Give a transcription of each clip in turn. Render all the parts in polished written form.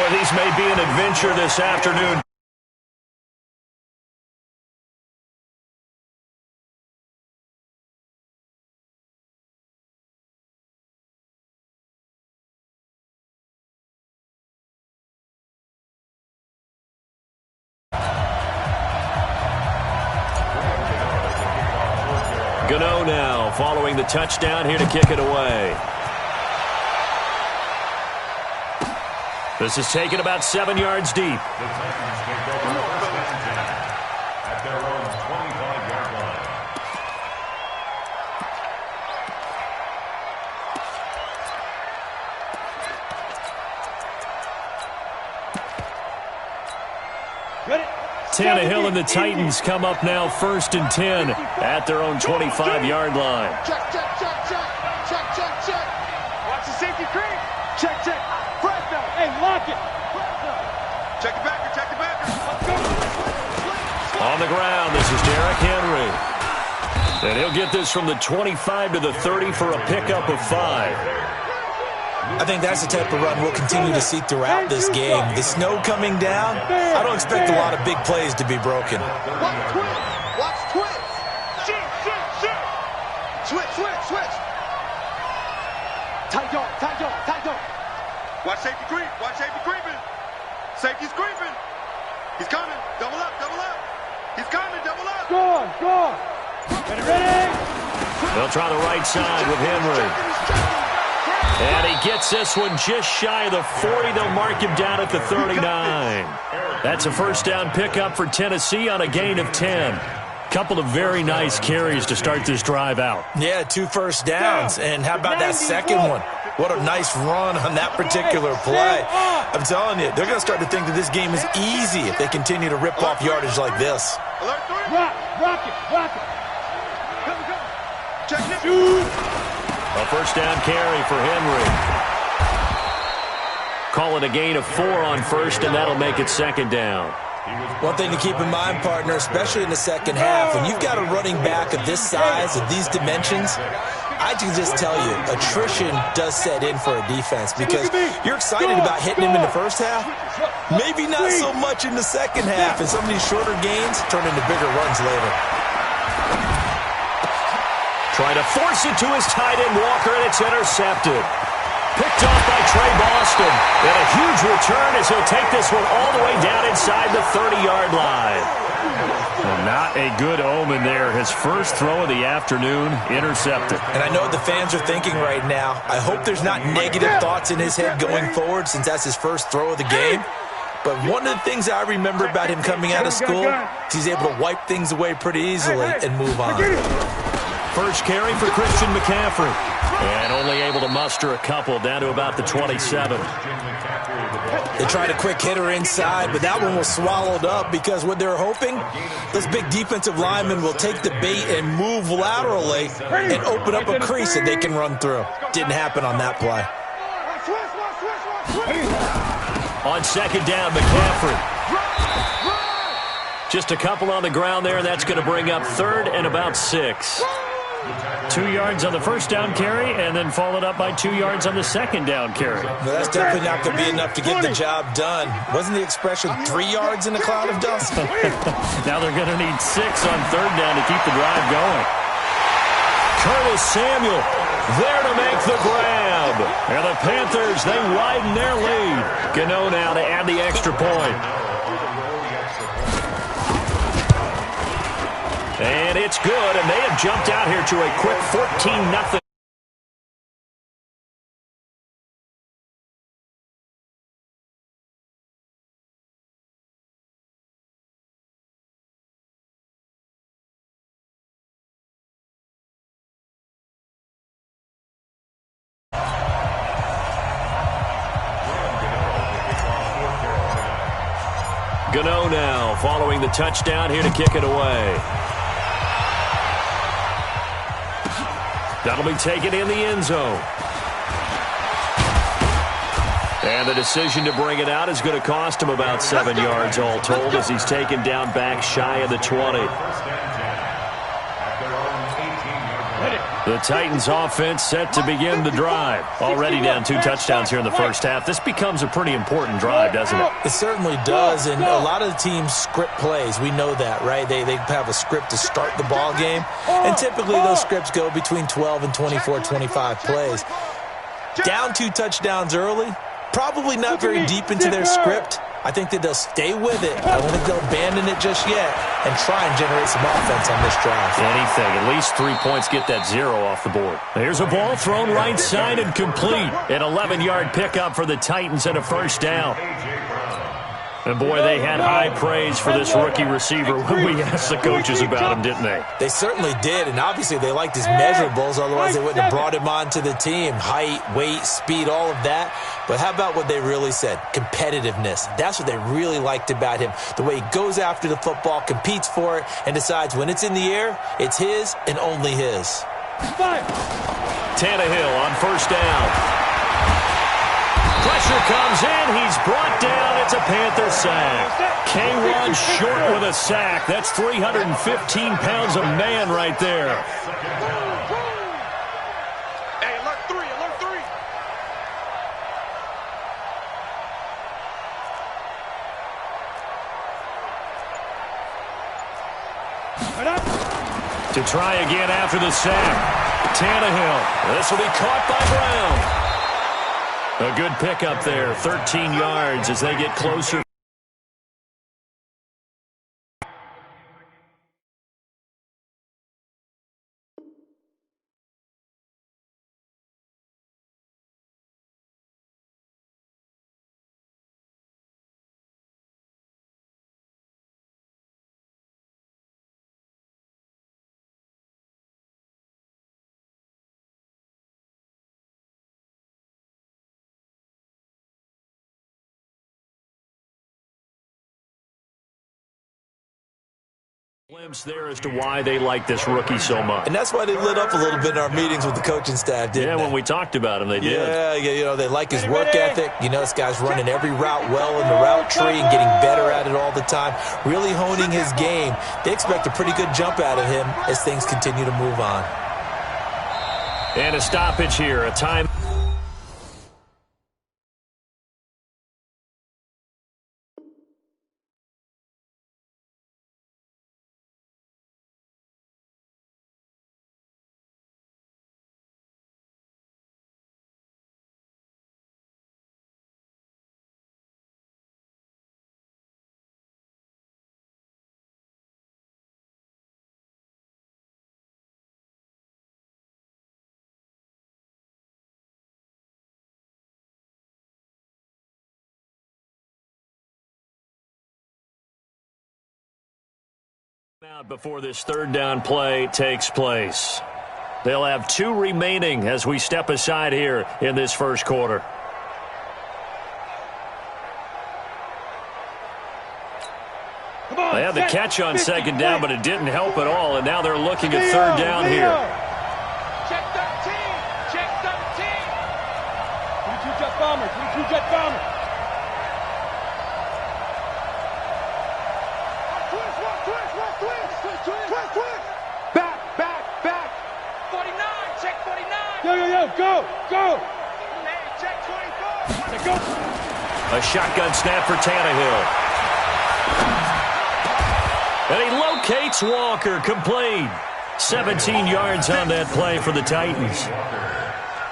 Boy, these may be an adventure this afternoon. Gano now following the touchdown here to kick it away. This is taken about 7 yards deep. The Titans take over first and 10 at their own 25-yard line. Tannehill and the Titans come up now 1st and 10 at their own 25-yard line. Check, check, check, check. Check, check, check. Watch the safety creep. Check, check. Press now. Hey, lock it. Check the backer, check the backer. Let's go. On the ground, this is Derrick Henry. And he'll get this from the 25 to the 30 for a pickup of 5. I think that's the type of run we'll continue to see throughout this game. The snow coming down, I don't expect a lot of big plays to be broken. Watch twist. Watch twist. Shit, shit, shit. Switch, switch, switch. Tight yard, tight yard, tight yard. Watch safety creep. Watch safety creeping. Safety's creeping. He's coming. Double up, double up. He's coming, double up. Score, score. Ready, ready. They'll try the right side with Henry. And he gets this one just shy of the 40. They'll mark him down at the 39. That's a first down pickup for Tennessee on a gain of 10. Couple of very nice carries to start this drive out. Yeah, 2 first downs. And how about that second one? What a nice run on that particular play. I'm telling you, they're going to start to think that this game is easy if they continue to rip off yardage like this. Rock, rock it, rock it. Come, come. Check it. Shoot. A first down carry for Henry. Call it a gain of 4 on first, and that'll make it 2nd down. One thing to keep in mind, partner, especially in the second half, when you've got a running back of this size, of these dimensions, I can just tell you, attrition does set in for a defense because you're excited about hitting him in the first half, maybe not so much in the second half, and some of these shorter gains turn into bigger runs later. Trying to force it to his tight end, Walker, and it's intercepted. Picked off by Trey Boston. And a huge return as he'll take this one all the way down inside the 30-yard line. Well, not a good omen there. His first throw of the afternoon, intercepted. And I know what the fans are thinking right now. I hope there's not negative thoughts in his head going forward since that's his first throw of the game. But one of the things I remember about him coming out of school is he's able to wipe things away pretty easily and move on. First carry for Christian McCaffrey. And only able to muster a couple down to about the 27. They tried a quick hitter inside, but that one was swallowed up because what they're hoping, this big defensive lineman will take the bait and move laterally and open up a crease that they can run through. Didn't happen on that play. On 2nd down, McCaffrey. Just a couple on the ground there. That's going to bring up 3rd and about 6. 2 yards on the first down carry, and then followed up by 2 yards on the second down carry. Well, that's definitely not going to be enough to get the job done. Wasn't the expression 3 yards in a cloud of dust? Now they're going to need 6 on 3rd down to keep the drive going. Curtis Samuel there to make the grab. And the Panthers, they widen their lead. Gano now to add the extra point. And it's good, and they have jumped out here to a quick 14-0. Gano now following the touchdown here to kick it away. That'll be taken in the end zone. And the decision to bring it out is going to cost him about 7 yards all told as he's taken down back shy of the 20. The Titans offense set to begin the drive. Already down 2 touchdowns here in the first half. This becomes a pretty important drive, doesn't it? It certainly does, and a lot of the teams script plays. We know that, right? They have a script to start the ball game, and typically those scripts go between 12 and 24, 25 plays. Down 2 touchdowns early, probably not very deep into their script. I think that they'll stay with it. I don't think they'll abandon it just yet and try and generate some offense on this drive. Anything. At least 3 points, get that 0 off the board. Here's a ball thrown right side and complete. An 11-yard pickup for the Titans and a first down. And, boy, they had high praise for this rookie receiver when we asked the coaches about him, didn't they? They certainly did, and obviously they liked his measurables. Otherwise, they wouldn't have brought him onto the team. Height, weight, speed, all of that. But how about what they really said? Competitiveness. That's what they really liked about him. The way he goes after the football, competes for it, and decides when it's in the air, it's his and only his. Tannehill on first down. Pressure comes in. He's brought down. It's a Panther sack. K1 short with a sack. That's 315 pounds of man right there. Hey, alert 3, alert 3. To try again after the sack. Tannehill. This will be caught by Brown. A good pickup there, 13 yards as they get closer. Glimpse there as to why they like this rookie so much. And that's why they lit up a little bit in our meetings with the coaching staff, didn't they? Yeah, when we talked about him, they did. Yeah, you know, they like his work ethic. You know, this guy's running every route well in the route tree and getting better at it all the time, really honing his game. They expect a pretty good jump out of him as things continue to move on. And a stoppage here, a time. Out before this third down play takes place. They'll have 2 remaining as we step aside here in this first quarter. They had the catch on second down, but it didn't help at all, and now they're looking at third down here. Check 13. Check 13. 22 jet bomber. 22 jet bomber. Back. 49, check 49. Yo, go. Hey, check 24. Go. A shotgun snap for Tannehill. And he locates Walker, complete. 17 yards on that play for the Titans.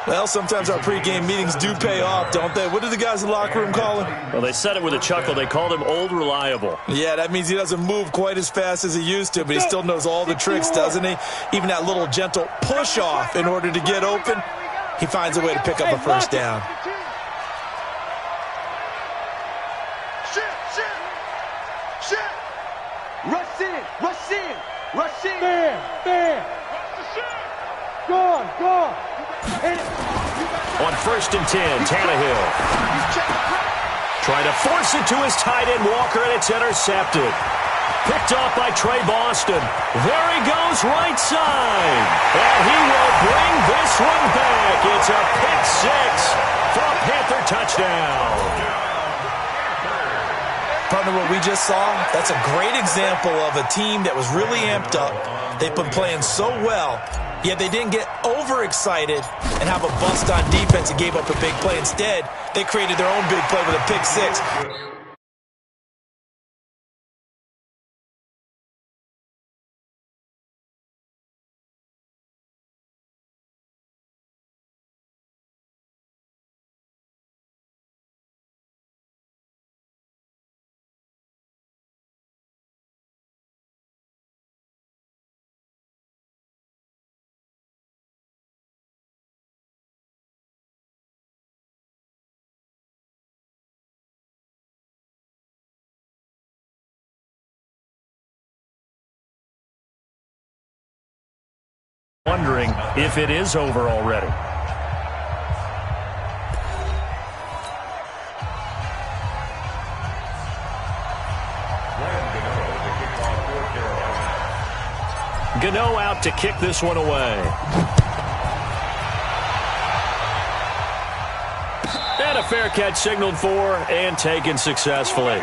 Well, sometimes our pregame meetings do pay off, don't they? What do the guys in the locker room call him? Well, they said it with a chuckle. They called him Old Reliable. Yeah, that means he doesn't move quite as fast as he used to, but he still knows all the tricks, doesn't he? Even that little gentle push-off in order to get open, he finds a way to pick up a first down. Shit. Rush in. Bam. Gone. On first and 10, Tannehill. Trying to force it to his tight end, Walker, and it's intercepted. Picked off by Trey Boston. There he goes, right side. And he will bring this one back. It's a pick 6 for a Panther touchdown. Partner, what we just saw, that's a great example of a team that was really amped up. They've been playing so well. Yet they didn't get overexcited and have a bust on defense and gave up a big play. Instead, they created their own big play with a pick six. Wondering if it is over already. Gano out to kick this one away. And a fair catch signaled for and taken successfully.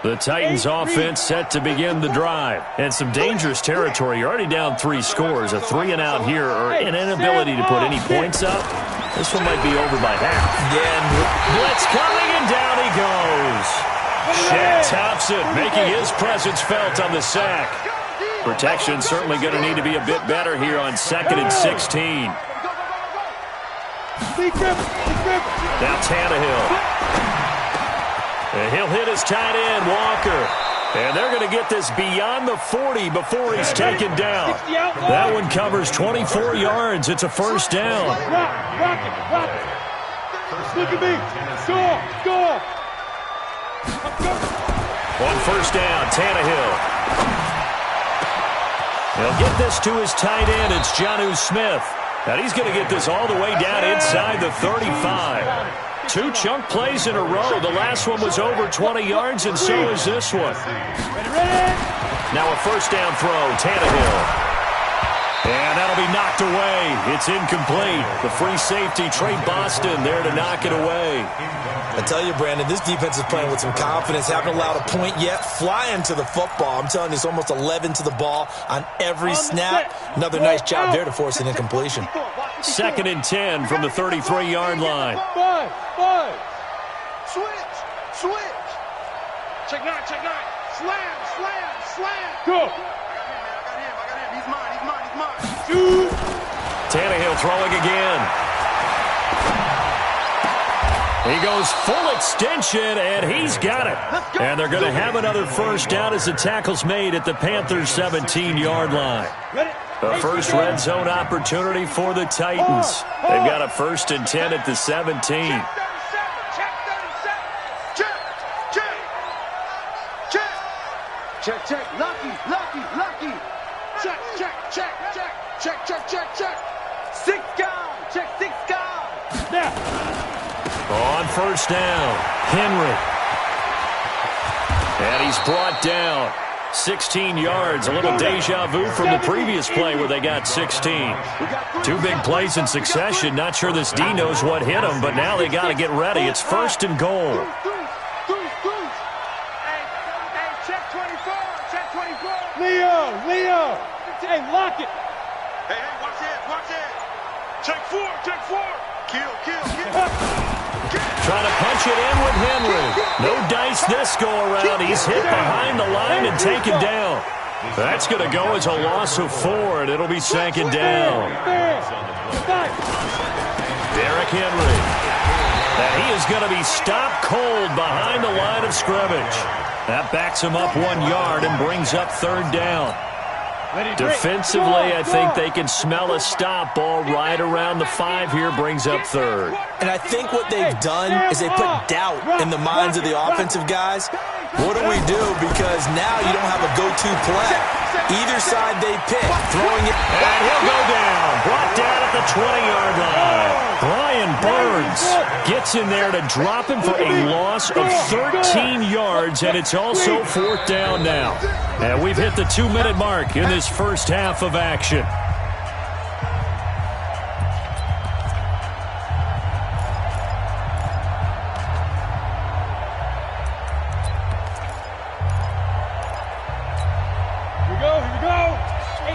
The Titans offense set to begin the drive. And some dangerous territory. You're already down 3 scores. A 3-and-out here or an inability to put any points up. This one might be over by half. Yeah. Blitz coming and down he goes. Shaq Thompson making his presence felt on the sack. Protection certainly going to need to be a bit better here on 2nd and 16. Now Tannehill. And he'll hit his tight end, Walker. And they're going to get this beyond the 40 before he's taken down. That one covers 24 yards. It's a first down. Rock it. Look at me. Score. On first down, Tannehill. He'll get this to his tight end. It's Jonnu Smith. And he's going to get this all the way down inside the 35. 2 chunk plays in a row. The last one was over 20 yards, and so is this one. Now a first down throw, Tannehill. And that'll be knocked away. It's incomplete. The free safety, Trey Boston, there to knock it away. I tell you, Brandon, this defense is playing with some confidence. Haven't allowed a point yet. Flying to the football. I'm telling you, it's almost 11 to the ball on every snap. Another nice job there to force an incompletion. 2nd and 10 from the 33-yard line. Five. Switch. Check nine. Slam. Go. I got him. He's mine. Tannehill throwing again. He goes full extension, and he's got it. And they're going to have another first down as the tackle's made at the Panthers' 17-yard line. The first red zone opportunity for the Titans. They've got a 1st and 10 at the 17. Check. Lucky. Check. 6 guys. Check 6 guys. Now. On first down, Henry. And he's brought down 16 yards. A little deja vu from the previous play where they got 16. 2 big plays in succession. Not sure this D knows what hit him, but now they got to get ready. It's 1st and goal. Check 24. Leo. Hey, lock it. Hey, watch it. Check 4. Kill. Trying to punch it in with Henry. No dice this go-around. He's hit behind the line and taken down. That's going to go as a loss of 4, and it'll be 2nd down. Derrick Henry. And he is going to be stopped cold behind the line of scrimmage. That backs him up 1 yard and brings up 3rd down. Defensively, I think they can smell a stop ball right around the 5 here, brings up 3rd. And I think what they've done is they put doubt in the minds of the offensive guys. What do we do? Because now you don't have a go-to play. Either side they pick, throwing it. And he'll go down. Brought down at the 20-yard line. Brian Burns gets in there to drop him for a loss of 13 yards, and it's also 4th down now. And we've hit the 2-minute mark in this first half of action.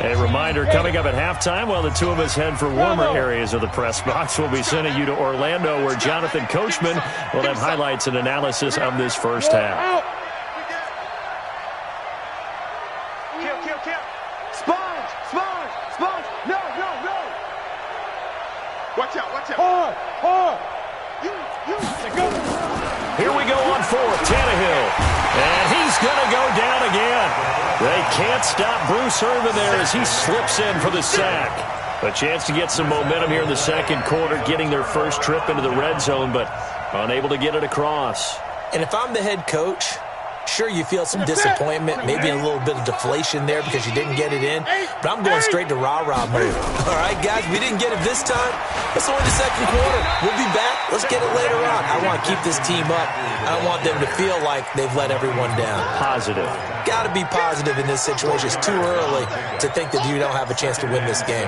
A reminder, coming up at halftime, while the two of us head for warmer areas of the press box, we'll be sending you to Orlando, where Jonathan Coachman will have highlights and analysis of this first half. Sponge. No. Watch out. Hard. Here we go on fourth. Tannehill. And he's going to go down again. They can't stop Bruce Irvin there as he slips in for the sack. A chance to get some momentum here in the second quarter, getting their first trip into the red zone, but unable to get it across. And if I'm the head coach, sure, you feel some disappointment, maybe a little bit of deflation there because you didn't get it in, but I'm going straight to rah-rah mode. All right, guys, we didn't get it this time. It's only the second quarter. We'll be back. Let's get it later on. I want to keep this team up. I don't want them to feel like they've let everyone down. Positive. Got to be positive in this situation. It's too early to think that you don't have a chance to win this game.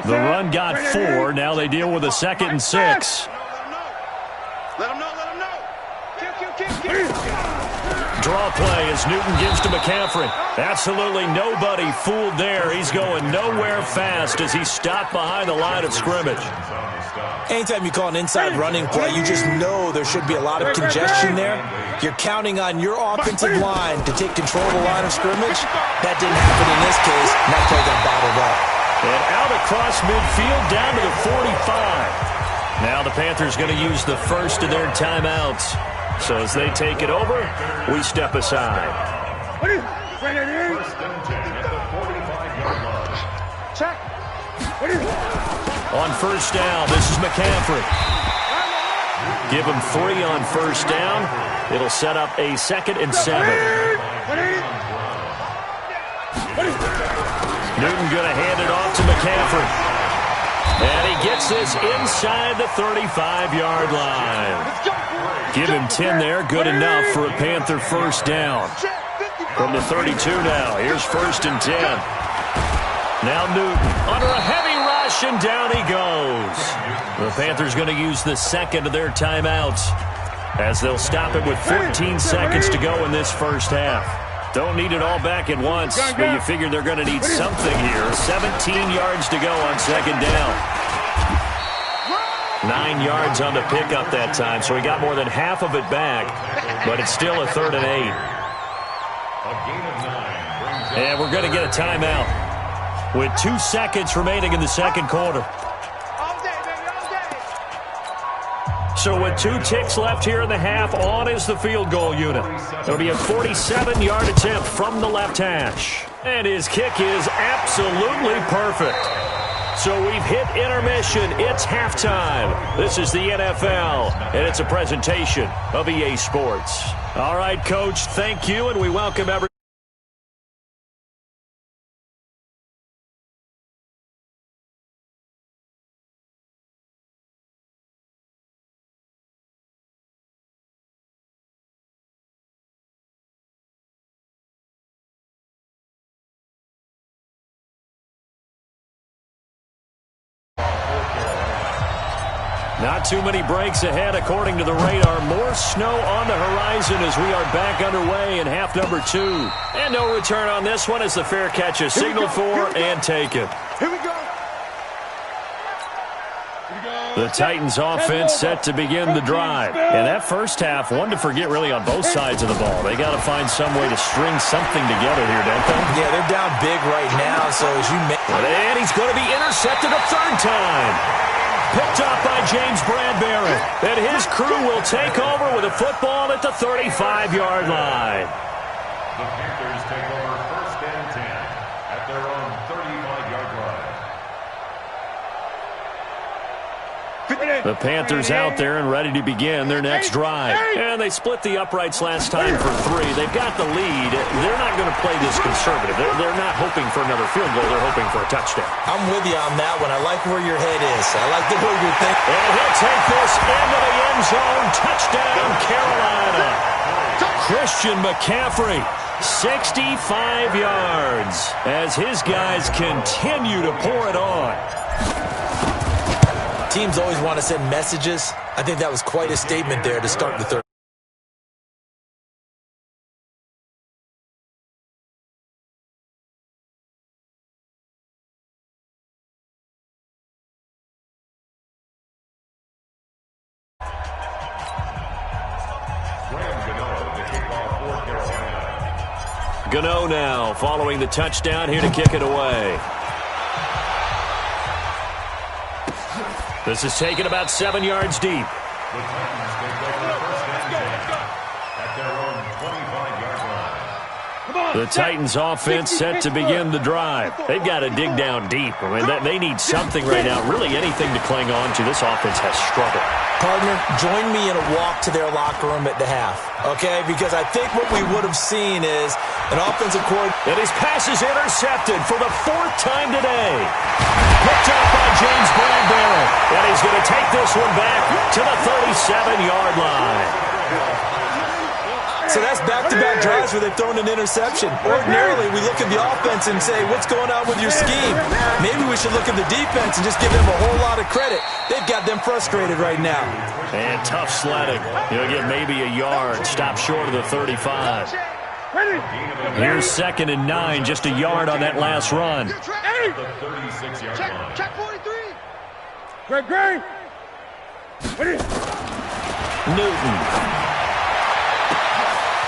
The run got 4. Now they deal with a 2nd and 6. Let him know. Draw play as Newton gives to McCaffrey. Absolutely nobody fooled there. He's going nowhere fast as he's stopped behind the line of scrimmage. Anytime you call an inside running play, you just know there should be a lot of congestion there. You're counting on your offensive line to take control of the line of scrimmage. That didn't happen in this case, and that play got bottled up. And out across midfield down to the 45. Now the Panthers going to use the first of their timeouts. So as they take it over, we step aside. Check. On first down, this is McCaffrey. Give him 3 on first down. It'll set up a 2nd and 7. Newton going to hand it off to McCaffrey. And he gets this inside the 35-yard line. Give him 10 there, good enough for a Panther first down. From the 32 now, here's 1st and 10. Now Newton under a heavy rush, and down he goes. The Panthers going to use the 2nd of their timeouts as they'll stop it with 14 seconds to go in this first half. Don't need it all back at once, but you figure they're going to need something here. 17 yards to go on 2nd down. 9 yards on the pickup that time, so he got more than half of it back, but it's still a 3rd and 8. And we're going to get a timeout with 2 seconds remaining in the second quarter. So with 2 ticks left here in the half, on is the field goal unit. It'll be a 47-yard attempt from the left hash. And his kick is absolutely perfect. So we've hit intermission. It's halftime. This is the NFL, and it's a presentation of EA Sports. All right, Coach, thank you, and we welcome everyone. Not too many breaks ahead according to the radar. More snow on the horizon as we are back underway in half number 2. And no return on this one as the fair catch is signaled for and taken. Here we go. The Titans offense set to begin the drive. And that first half, one to forget really on both sides of the ball. They got to find some way to string something together here, don't they? Yeah, they're down big right now, so as you and he's going to be intercepted a 3rd time. Picked up by James Bradbury. And his crew will take over with a football at the 35-yard line. The Panthers take over 1st and 10 at their own 35-yard line. The Panthers out there and ready to begin their next drive. And they split the uprights last time for 3. They've got the lead. They're not going to play this conservative. They're not hoping for another field goal. They're hoping for a touchdown. I'm with you on that one. I like where your head is. I like the way you're thinking. And he'll take this into the end zone. Touchdown, Carolina. Christian McCaffrey, 65 yards as his guys continue to pour it on. Teams always want to send messages. I think that was quite a statement there to start the third. Gano now following the touchdown here to kick it away. This is taken about 7 yards deep. The Titans take over first and 10 at their own 25-yard line. The Titans offense set to begin the drive. They've got to dig down deep. I mean, they need something right now, really anything to cling on to. This offense has struggled. Partner, join me in a walk to their locker room at the half, okay? Because I think what we would have seen is an offensive coordinator. And his pass is intercepted for the 4th time today. Picked up by James Bradbury. And he's going to take this one back to the 37-yard line. So that's back-to-back drives where they've thrown an interception. Ordinarily, we look at the offense and say, what's going on with your scheme? Maybe we should look at the defense and just give them a whole lot of credit. They've got them frustrated right now. And tough sledding. He'll get maybe a yard. Stop short of the 35. Here's 2nd and 9, just a yard on that last run. The 36-yard line. Check 43. Greg. Newton.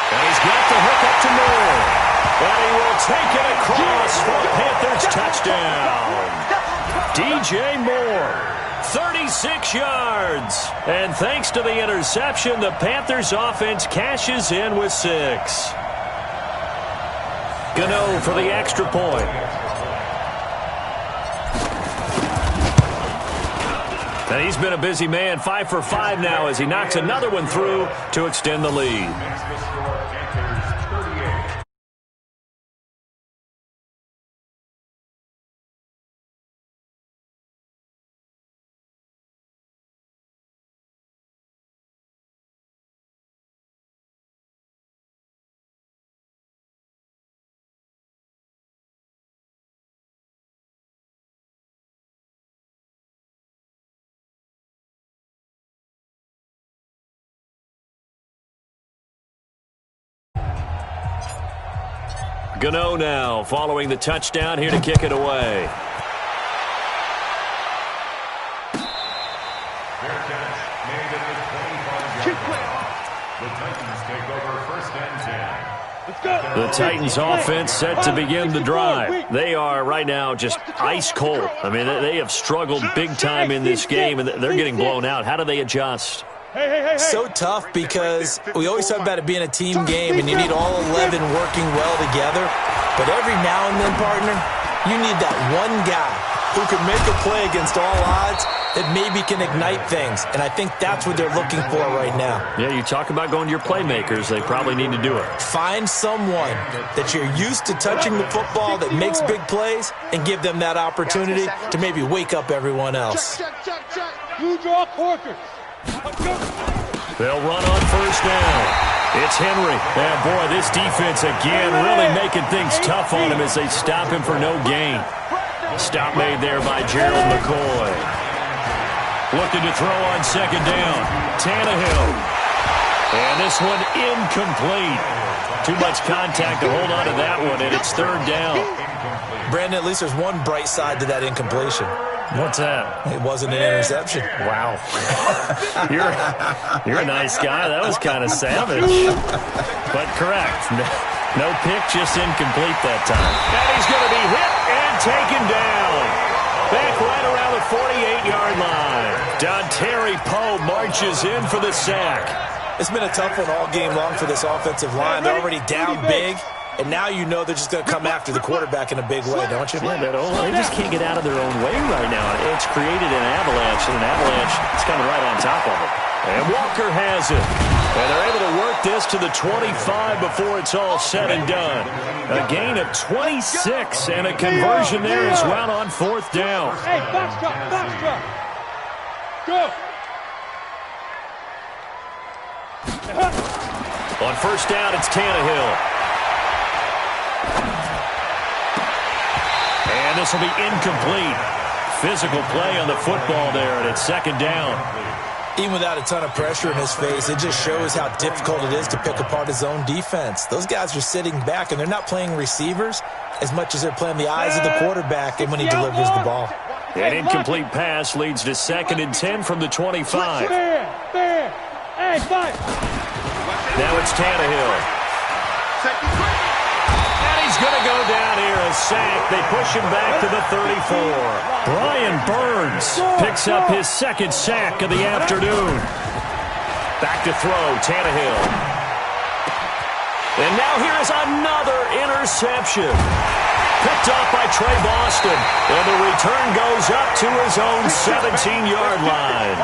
And he's got the hook up to Moore. And he will take it across for a Panthers touchdown. DJ Moore, 36 yards. And thanks to the interception, the Panthers offense cashes in with 6. Gano for the extra point. And he's been a busy man, 5 for 5 now as he knocks another one through to extend the lead. Makes the score Panthers 38. Gano now following the touchdown here to kick it away. Fair catch made at the 25-yard line. The Titans take over first and 10. The Titans offense set to begin the drive. They are right now just ice cold. I mean, they have struggled big time in this game, and they're getting blown out. How do they adjust? So tough because we always talk about it being a team game and you need all 11 working well together. But every now and then, partner, you need that one guy who can make a play against all odds that maybe can ignite things. And I think that's what they're looking for right now. Yeah, you talk about going to your playmakers. They probably need to do it. Find someone that you're used to touching the football that makes big plays and give them that opportunity to maybe wake up everyone else. Check. You draw quarters. They'll run on first down. It's Henry. And boy, this defense again really making things tough on him as they stop him for no gain. Stop made there by Gerald McCoy. Looking to throw on second down. Tannehill. And this one incomplete. Too much contact to hold on to that one, and it's third down. Brandon, at least there's one bright side to that incompletion. What's that? It wasn't an interception. Wow. You're a nice guy. That was kind of savage. But correct. No pick, just incomplete that time. And he's going to be hit and taken down. Back right around the 48-yard line. Dontari Poe marches in for the sack. It's been a tough one all game long for this offensive line. They're already down big. And now you know they're just going to come after the quarterback in a big way, don't you? Yeah, they just can't get out of their own way right now. It's created an avalanche, and an avalanche is coming right on top of it. And Walker has it. And they're able to work this to the 25 before it's all said and done. A gain of 26 and a conversion there as well on fourth down. Hey, box drop. Go. On first down, it's Tannehill. And this will be incomplete. Physical play on the football there, and it's second down. Even without a ton of pressure in his face, it just shows how difficult it is to pick apart his own defense. Those guys are sitting back, and they're not playing receivers as much as they're playing the eyes of the quarterback and when he delivers the ball. An incomplete pass leads to 2nd and 10 from the 25. Fair. Hey, fight. Now it's Tannehill. a sack. They push him back to the 34. Brian Burns picks up his second sack of the afternoon. Back to throw, Tannehill. And now here is another interception. Picked off by Trey Boston. And the return goes up to his own 17-yard line.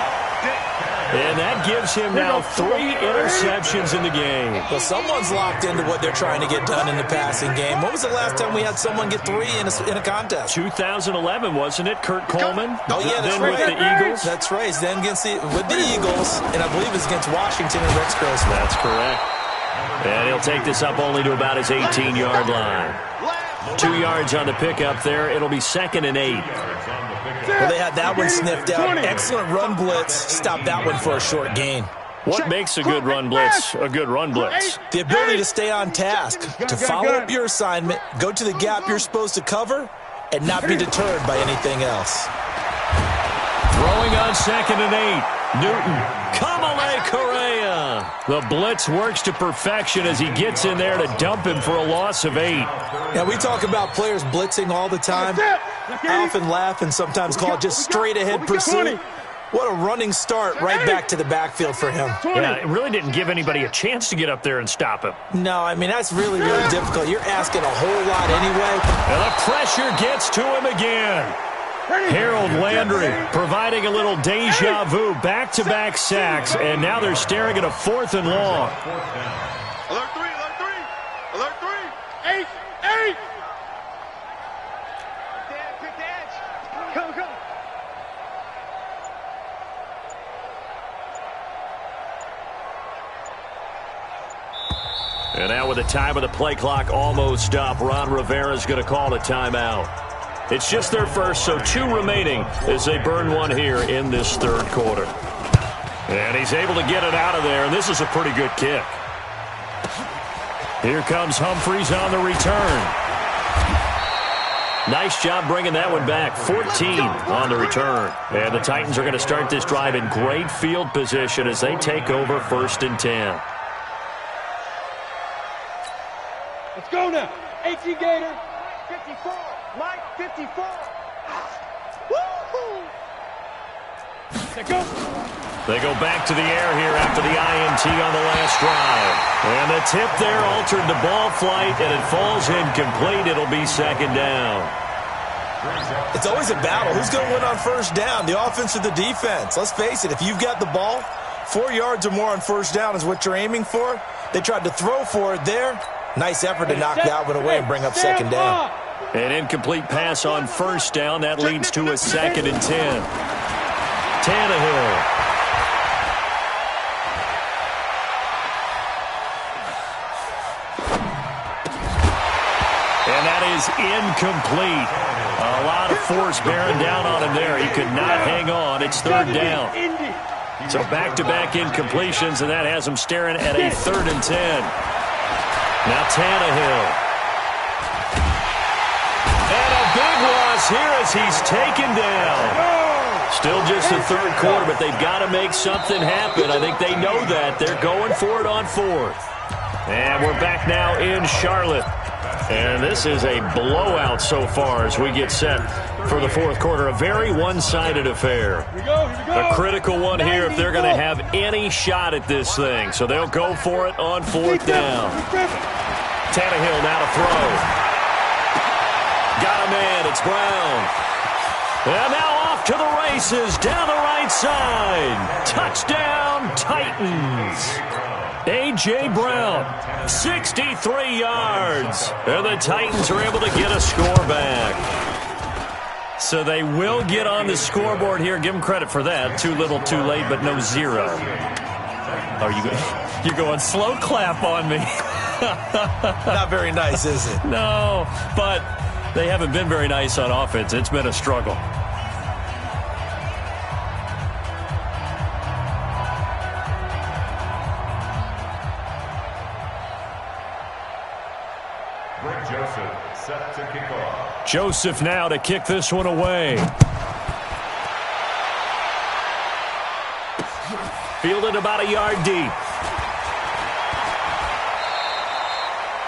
And that gives him now 3 interceptions in the game. Well, someone's locked into what they're trying to get done in the passing game. When was the last time we had someone get 3 in a contest? 2011, wasn't it? Kurt Coleman? Oh, yeah, that's then right. with the Eagles? That's right. Then with the Eagles, and I believe it's against Washington and Rex Grossman. That's correct. And he'll take this up only to about his 18-yard line. 2 yards on the pickup there. It'll be 2nd and 8. Well, they had that one sniffed out. Excellent run blitz. Stopped that one for a short gain. What makes a good run blitz a good run blitz? The ability to stay on task, to follow up your assignment, go to the gap you're supposed to cover, and not be deterred by anything else. Throwing on 2nd and 8. Newton. Kamale Correa. The blitz works to perfection as he gets in there to dump him for a loss of 8. Now, we talk about players blitzing all the time. I often laugh and sometimes call it just straight-ahead pursuit. What a running start right back to the backfield for him. Yeah, it really didn't give anybody a chance to get up there and stop him. No, I mean, that's really, really difficult. You're asking a whole lot anyway. And the pressure gets to him again. Harold Landry providing a little deja vu, back-to-back sacks, and now they're staring at a 4th and long. Alert 3, alert 3, alert 3. 8, 8. Pick the edge. Come, come. And now with the time of the play clock almost up, Ron Rivera's going to call a timeout. It's just their first, so 2 remaining as they burn one here in this 3rd quarter. And he's able to get it out of there, and this is a pretty good kick. Here comes Humphries on the return. Nice job bringing that one back. 14 on the return. And the Titans are going to start this drive in great field position as they take over 1st and 10. Let's go now. 18 Gator. 54. Mike, 54. Woo-hoo. Let's go. They go back to the air here after the INT on the last drive. And the tip there altered the ball flight, and it falls incomplete. It'll be 2nd down. It's always a battle. Who's going to win on 1st down, the offense or the defense? Let's face it, if you've got the ball, 4 yards or more on 1st down is what you're aiming for. They tried to throw for it there. Nice effort to knock that one away and bring up 2nd down. An incomplete pass on 1st down. That leads to a 2nd and 10. Tannehill. And that is incomplete. A lot of force bearing down on him there. He could not hang on. It's 3rd down. So back-to-back incompletions, and that has him staring at a 3rd and 10. Now Tannehill. And a big loss here as he's taken down. Still just the 3rd quarter, but they've got to make something happen. I think they know that. They're going for it on 4th. And we're back now in Charlotte. And this is a blowout so far as we get set for the 4th quarter. A very one-sided affair. Here we go. A critical one here if they're going to have any shot at this thing. So they'll go for it on 4th down. Tannehill now to throw. Got a man. It's Brown. And now off to the races down the right side. Touchdown, Titans. A.J. Brown, 63 yards. And the Titans are able to get a score back. So they will get on the scoreboard here. Give them credit for that. Too little, too late, but no 0. You're going slow clap on me. Not very nice, is it? No, but they haven't been very nice on offense. It's been a struggle. Joseph set to kick off. Joseph now to kick this one away. Fielded about a yard deep.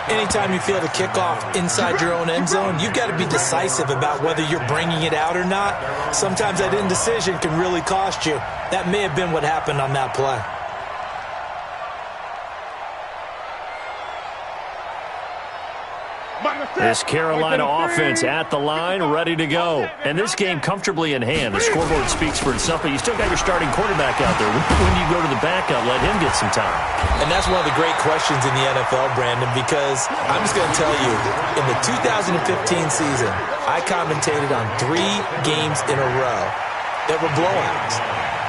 Anytime you feel the kickoff inside your own end zone, you've got to be decisive about whether you're bringing it out or not. Sometimes that indecision can really cost you. That may have been what happened on that play. This Carolina offense at the line, ready to go. And this game comfortably in hand. The scoreboard speaks for itself, but you still got your starting quarterback out there. When do you go to the backup, let him get some time? And that's one of the great questions in the NFL, Brandon, because I'm just going to tell you, in the 2015 season, I commentated on 3 games in a row that were blowouts.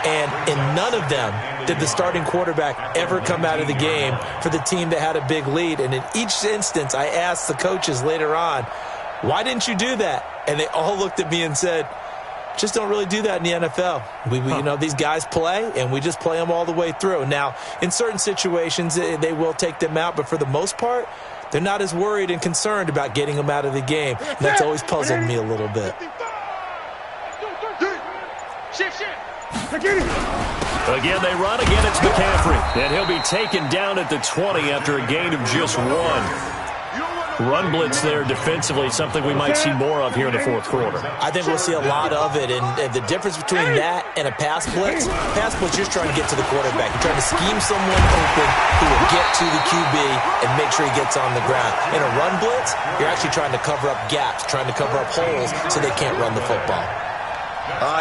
And in none of them did the starting quarterback ever come out of the game for the team that had a big lead. And in each instance, I asked the coaches later on, why didn't you do that? And they all looked at me and said, just don't really do that in the NFL. You know, these guys play, and we just play them all the way through. Now, in certain situations, they will take them out, but for the most part, they're not as worried and concerned about getting them out of the game. And that's always puzzled me a little bit. Again, they run. Again, it's McCaffrey. And he'll be taken down at the 20 after a gain of just 1. Run blitz there defensively, something we might see more of here in the fourth quarter. I think we'll see a lot of it, and the difference between that and a pass blitz, you're just trying to get to the quarterback. You're trying to scheme someone open who will get to the QB and make sure he gets on the ground. In a run blitz, you're actually trying to cover up gaps, trying to cover up holes so they can't run the football.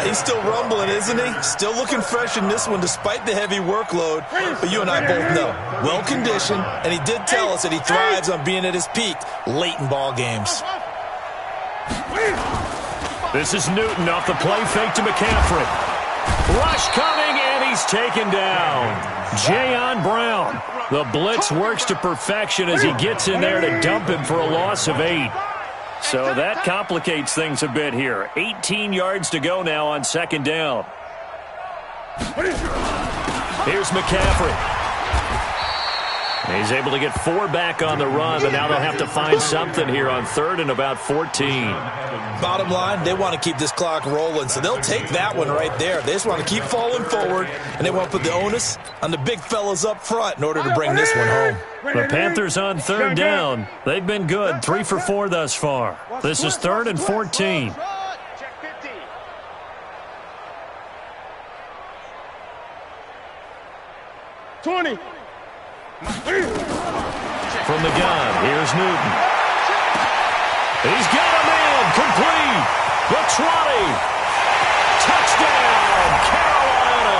He's still rumbling, isn't he? Still looking fresh in this one despite the heavy workload. But you and I both know, well-conditioned, and he did tell us that he thrives on being at his peak late in ball games. This is Newton off the play fake to McCaffrey. Rush coming, and he's taken down. Jayon Brown. The blitz works to perfection as he gets in there to dump him for a loss of 8. So that complicates things a bit here. 18 yards to go now on second down. Here's McCaffrey. He's able to get 4 back on the run, but now they'll have to find something here on 3rd and about 14. Bottom line, they want to keep this clock rolling, so they'll take that one right there. They just want to keep falling forward, and they want to put the onus on the big fellas up front in order to bring this one home. The Panthers on 3rd down. They've been good, 3 for 4 thus far. This is 3rd and 14. From the gun, here's Newton. He's got a man, complete. The 20. Touchdown, Carolina.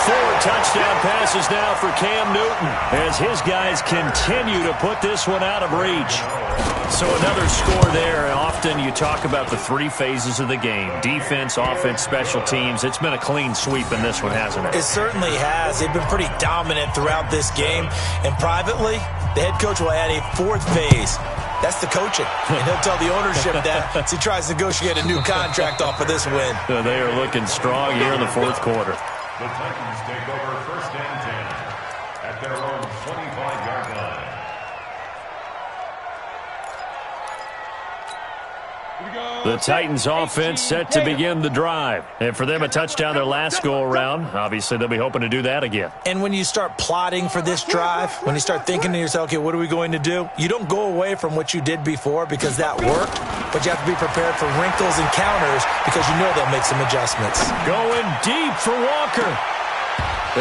4 touchdown passes now for Cam Newton as his guys continue to put this one out of reach. So another score there. Often you talk about the 3 phases of the game. Defense, offense, special teams. It's been a clean sweep in this one, hasn't it? It certainly has. They've been pretty dominant throughout this game. And privately, the head coach will add a 4th phase. That's the coaching. And he'll tell the ownership that as he tries to negotiate a new contract off of this win. They are looking strong here in the fourth quarter. The Titans take over 1st and 10 at their own 25-yard line. The Titans offense set to begin the drive. And for them, a touchdown their last go-around. Obviously, they'll be hoping to do that again. And when you start plotting for this drive, when you start thinking to yourself, okay, what are we going to do? You don't go away from what you did before because that worked, but you have to be prepared for wrinkles and counters because you know they'll make some adjustments. Going deep for Walker.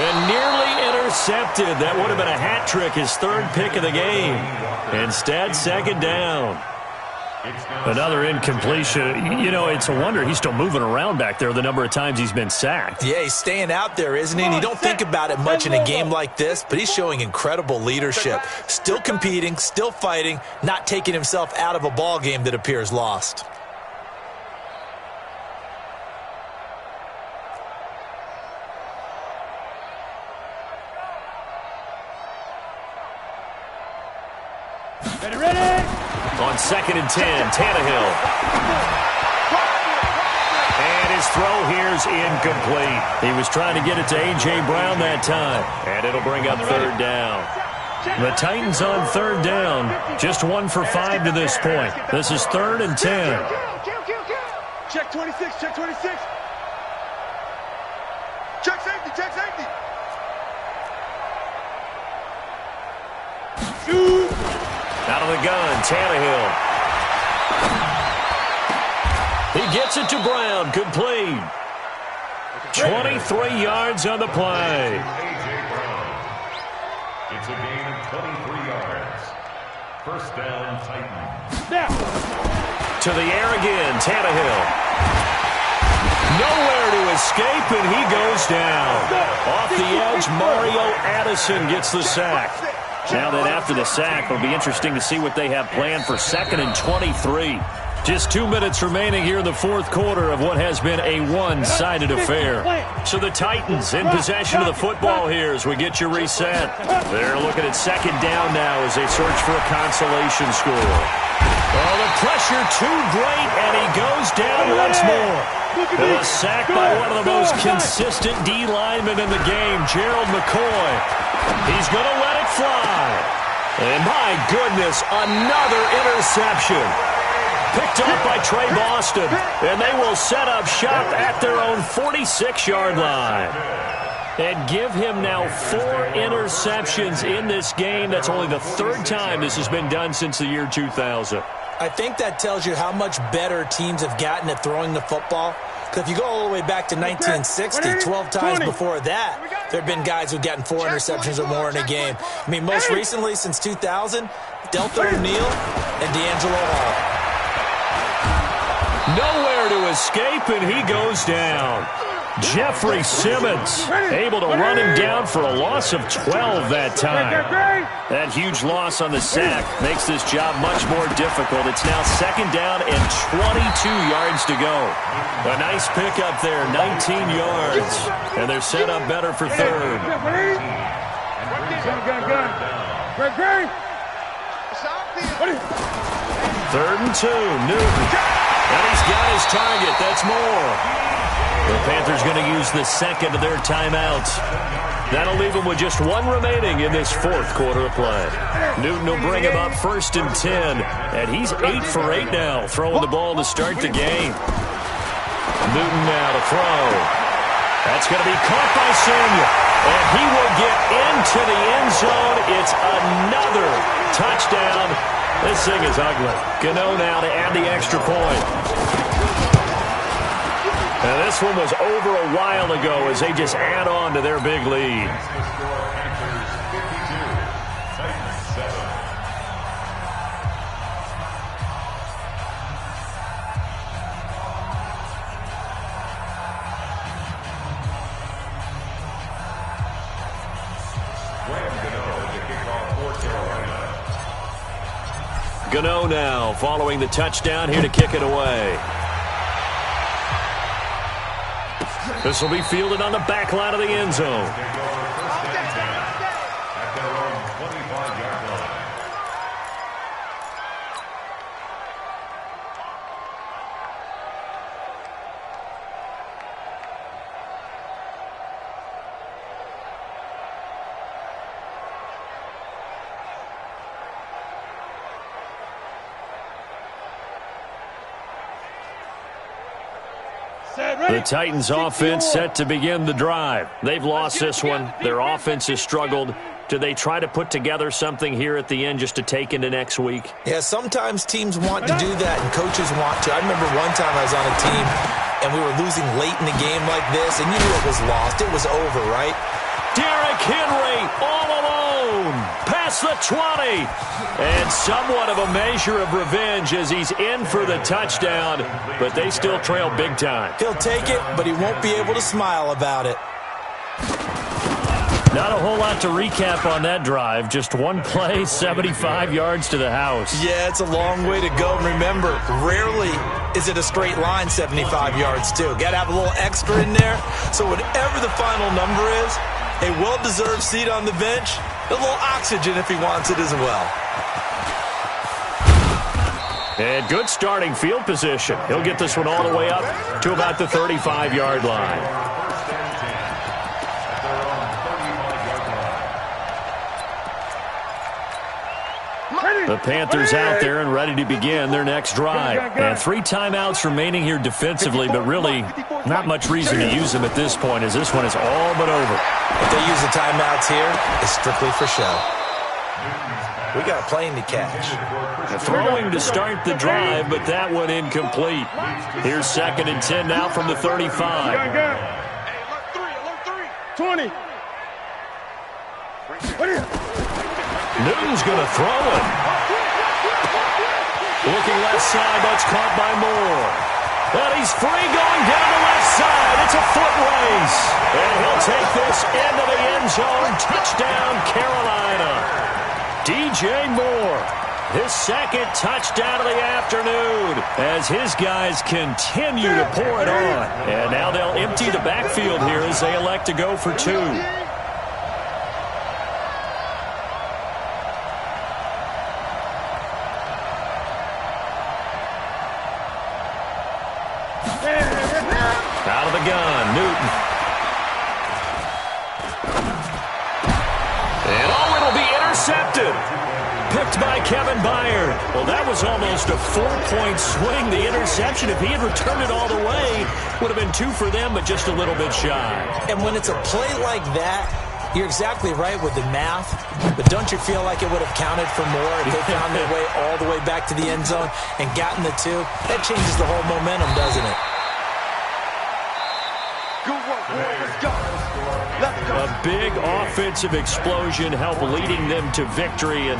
And nearly intercepted. That would have been a hat trick, his 3rd pick of the game. Instead, 2nd down. Another incompletion. You know, it's a wonder he's still moving around back there the number of times he's been sacked. Yeah, he's staying out there, isn't he? And you don't think about it much in a game like this, but he's showing incredible leadership. Still competing, still fighting, not taking himself out of a ball game that appears lost. Ready? On 2nd and 10, Tannehill. And his throw here's incomplete. He was trying to get it to A.J. Brown that time. And it'll bring up 3rd down. The Titans on 3rd down. Just 1 for 5 to this point. This is 3rd and 10. Check 26, check 26. Check safety, check safety. Out of the gun, Tannehill. He gets it to Brown, complete. 23 yards on the play. It's a gain of 23 yards. First down, Titans. Now. To the air again, Tannehill. Nowhere to escape, and he goes down. Off the edge, Mario Addison gets the sack. Now then, after the sack, it'll be interesting to see what they have planned for 2nd and 23. Just 2 minutes remaining here in the fourth quarter of what has been a one-sided affair. So the Titans in possession of the football here as we get you reset. They're looking at 2nd down now as they search for a consolation score. Oh, the pressure too great, and he goes down once more. A sack by one of the most consistent D linemen in the game, Gerald McCoy. He's going to let it fly. And my goodness, another interception. Picked up by Trey Boston, and they will set up shop at their own 46-yard line. And give him now 4 interceptions in this game. That's only the 3rd time this has been done since the year 2000. I think that tells you how much better teams have gotten at throwing the football. Because if you go all the way back to 1960, 12 times before that, there have been guys who've gotten 4 interceptions or more in a game. I mean, most recently, since 2000, Delta O'Neal and D'Angelo Hall. Nowhere to escape, and he goes down. Jeffrey Simmons able to run him down for a loss of 12 that time. That huge loss on the sack makes this job much more difficult. It's now 2nd down and 22 yards to go. A nice pickup there, 19 yards. And they're set up better for 3rd. Third and 2, Newton. And he's got his target. That's more. The Panthers going to use the 2nd of their timeouts. That'll leave them with just 1 remaining in this 4th quarter of play. Newton will bring him up 1st and 10. And he's 8 for 8 now, throwing the ball to start the game. Newton now to throw. That's going to be caught by Samuel. And he will get into the end zone. It's another touchdown. This thing is ugly. Gano now to add the extra point. And this one was over a while ago as they just add on to their big lead. Gano now following the touchdown here to kick it away. This will be fielded on the back line of the end zone. The Titans offense set to begin the drive. They've lost this one. Their offense has struggled. Do they try to put together something here at the end just to take into next week? Yeah, sometimes teams want to do that and coaches want to. I remember one time I was on a team and we were losing late in the game like this and you knew it was lost. It was over, right? Derrick Henry all alone past the 20. And somewhat of a measure of revenge as he's in for the touchdown, but they still trail big time. He'll take it, but he won't be able to smile about it. Not a whole lot to recap on that drive. Just one play, 75 yards to the house. Yeah, it's a long way to go. Remember, rarely is it a straight line 75 yards, too. Got to have a little extra in there. So whatever the final number is, a well-deserved seat on the bench, a little oxygen if he wants it as well. And good starting field position. He'll get this one all the way up to about the 35-yard line. The Panthers out there and ready to begin their next drive. And 3 timeouts remaining here defensively, but really not much reason to use them at this point as this one is all but over. If they use the timeouts here, it's strictly for show. We got a plane to catch. Throwing to start the drive, but that one incomplete. Here's 2nd and 10 now from the 35. Hey, alert 3. 20. Newton's going to throw it. Looking left side, that's caught by Moore. And he's free going down the left side. It's a foot race. And he'll take this into the end zone. Touchdown, Carolina. DJ Moore, his 2nd touchdown of the afternoon as his guys continue to pour it on. And now they'll empty the backfield here as they elect to go for 2. Out of the gun, Newton. And it'll be intercepted. Picked by Kevin Byard. Well, that was almost a 4-point swing. The interception, if he had returned it all the way, would have been 2 for them, but just a little bit shy. And when it's a play like that, you're exactly right with the math, but don't you feel like it would have counted for more if they found their way all the way back to the end zone and gotten the 2? That changes the whole momentum, doesn't it? Good work, boys. Let's go. Let's go. A big offensive explosion helped leading them to victory, and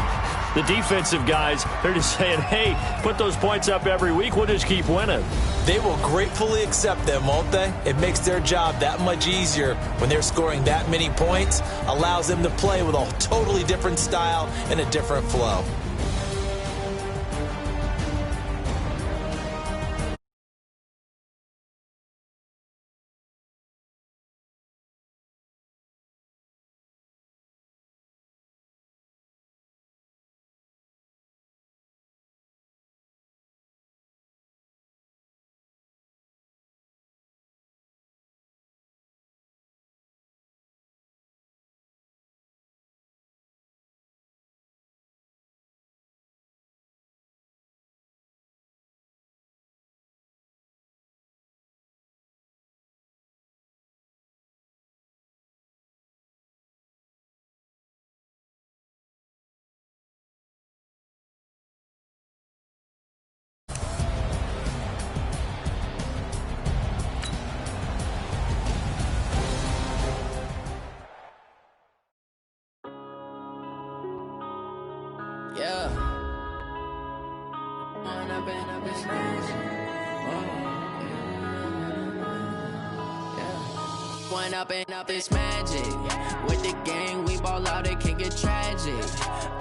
the defensive guys, they're just saying, hey, put those points up every week, we'll just keep winning. They will gratefully accept them, won't they? It makes their job that much easier when they're scoring that many points, allows them to play with a totally different style and a different flow. Yeah. One up and up is magic. With the gang, we ball out, it can get tragic.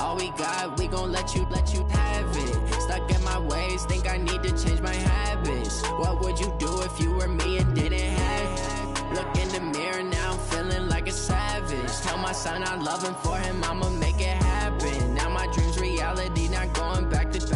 All we got, we gon' let you have it. Stuck in my ways, think I need to change my habits. What would you do if you were me and didn't have it? Look in the mirror now, I'm feeling like a savage. Tell my son I love him, for him I'ma make it happen. Now my dream's reality, not going back to.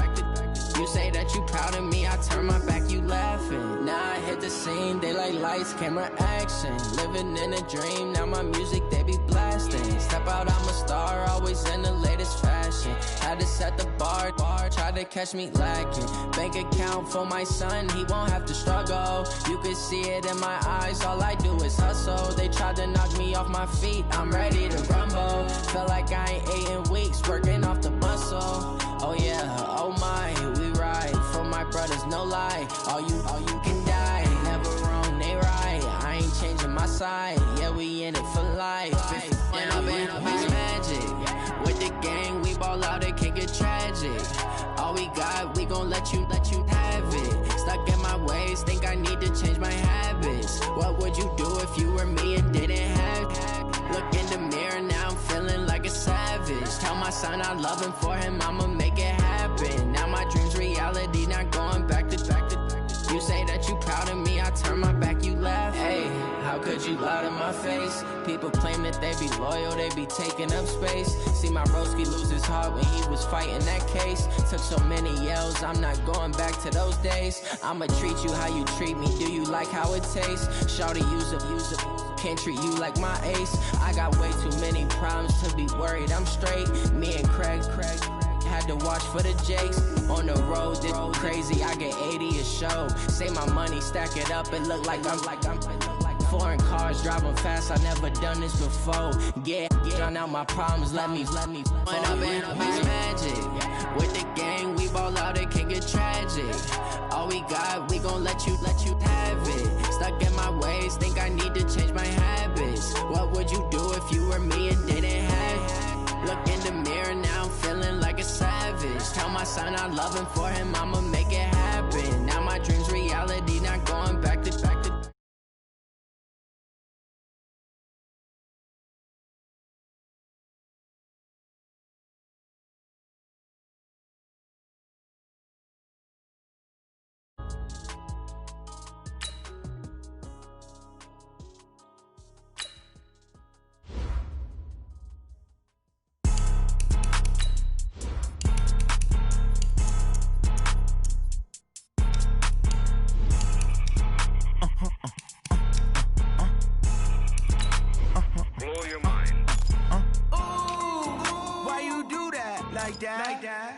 You say that you proud of me, I turn my back, you laughing. Now I hit the scene, they like lights, camera, action. Living in a dream, now my music, they be blasting. Step out, I'm a star, always in the latest fashion. Had to set the bar, try to catch me lacking. Bank account for my son, he won't have to struggle. You can see it in my eyes, all I do is hustle. They tried to knock me off my feet, I'm ready to rumble. Feel like I ain't ate in weeks, working off the muscle. Oh yeah, oh my, we ride for my brothers, no lie. All you can die, never wrong, they right. I ain't changing my side, yeah, we in it for life. When up and up is magic. With the gang, we ball out, it can get tragic. All we got, we gon' let you have it. Stuck in my ways, think I need to change my habits. What would you do if you were me and didn't have it? Look in the mirror, now I'm feeling like a savage. Tell my son I love him, for him I'ma make it happen. Now my dream's reality, not going back to. You say that you proud of me, I turn my back, you laugh. Hey, how could you lie to my face? People claim that they be loyal, they be taking up space. See my broski lose his heart when he was fighting that case. Took so many yells, I'm not going back to those days. I'ma treat you how you treat me, do you like how it tastes? Shawty, use it, can't treat you like my ace. I got way too many problems to be worried, I'm straight. Me and Craig had to watch for the Jakes. On the road, did crazy, I get 80 a show. Say my money, stack it up, it look like I'm foreign cars, driving fast, I never done this before. Get on out my problems, let me Went up in this magic. With the gang, we ball out, it can get tragic. All we got, we gon' let you have it. Stuck in my ways, think I need to change my habits. What would you do if you were me and didn't have it? Look in the mirror now, I'm feeling like a savage. Tell my son I love him, for him I'ma make it happen. Now my dream's reality, not going back to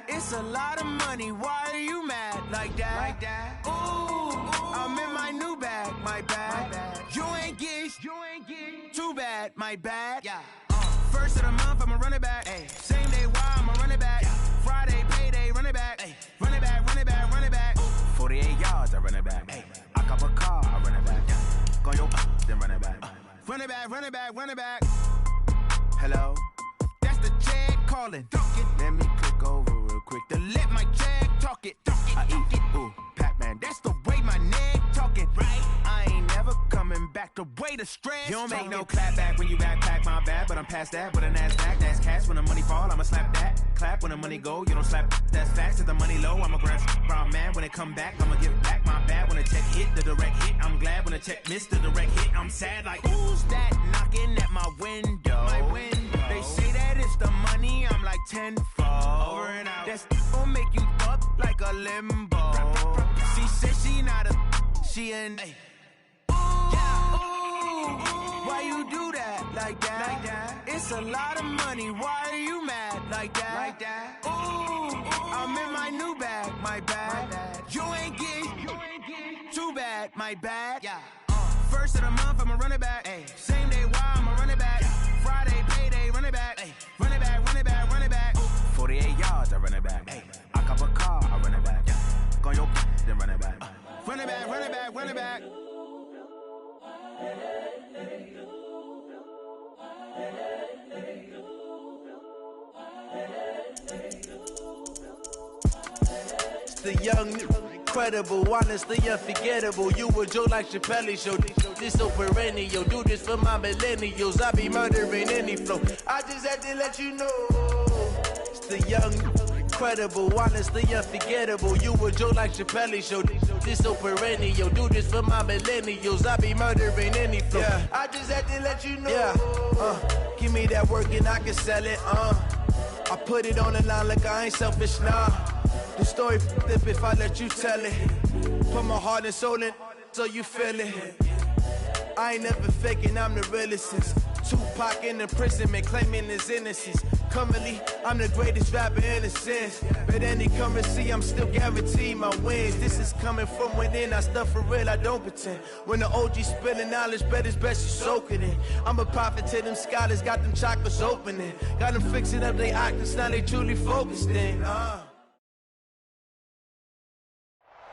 It's a lot of money, why are you mad like that? Ooh, I'm in my new bag, my bad. You ain't get too bad, my bad. Yeah. First of the month, I'ma run it back. Ay. Same day, why I'ma run it back. Friday, payday, run it back. Ay. Run it back, run it back, run it back. 48 yards, I run it back. Ay. I cop a car, I run it back. Go yo, then run it back. Run it back, run it back, run it back. Hello? That's the check calling. Let me click over real quick to let my check talk it. I eat it, ooh, Pac-Man. That's the way my neck talking. Right? I ain't never coming back the way the stress. You don't make no clap back when you backpack, my bad, but I'm past that. With a NASDAQ, that's cash. When the money fall, I'ma slap that. Clap when the money go, you don't slap. That's facts. If the money low, I'ma grab brown man. When it come back, I'ma give back my bad. When the check hit, the direct hit. I'm glad when the check missed the direct hit. I'm sad like, who's that knocking at my window? My window. They say that it's the money, I'm like tenfold. Over and out. That's gon' make you up like a limbo. She said she not a, she an. Ooh, why you do that like that? It's a lot of money, why are you mad like that? Ooh, I'm in my new bag, my bad. You ain't get too bad, my bad. Yeah. First of the month, I'ma run it back. Ay. Same day, why I'ma run it back. Friday, payday, run it back. Ay. Run it back, run it back, run it back. 48 yards, I run it back. Ay. I cop a car, I run it back. Go yo, then run it back. Run it back, run it back, run it back. The young, incredible, honestly unforgettable. You a Joe like Chappelle show. This so perennial. Do this for my millennials. I be murdering any flow. I just had to let you know. It's the young, incredible, honestly unforgettable. You a Joe like Chappelle show. This so perennial. Do this for my millennials. I be murdering any flow. Yeah. I just had to let you know. Yeah. Give me that work and I can sell it. I put it on the line like I ain't selfish, nah. The story flip if I let you tell it. Put my heart and soul in so you feel it. I ain't never faking, I'm the realest since Tupac in imprisonment, claiming his innocence. Currently, I'm the greatest rapper in a sense. But any currency, I'm still guaranteed my wins. This is coming from within, I stuff for real, I don't pretend. When the OG spilling knowledge, bet it's best you soak it in. I'm a prophet to them scholars, got them chakras opening. Got them fixing up they octaves, now they truly focused in.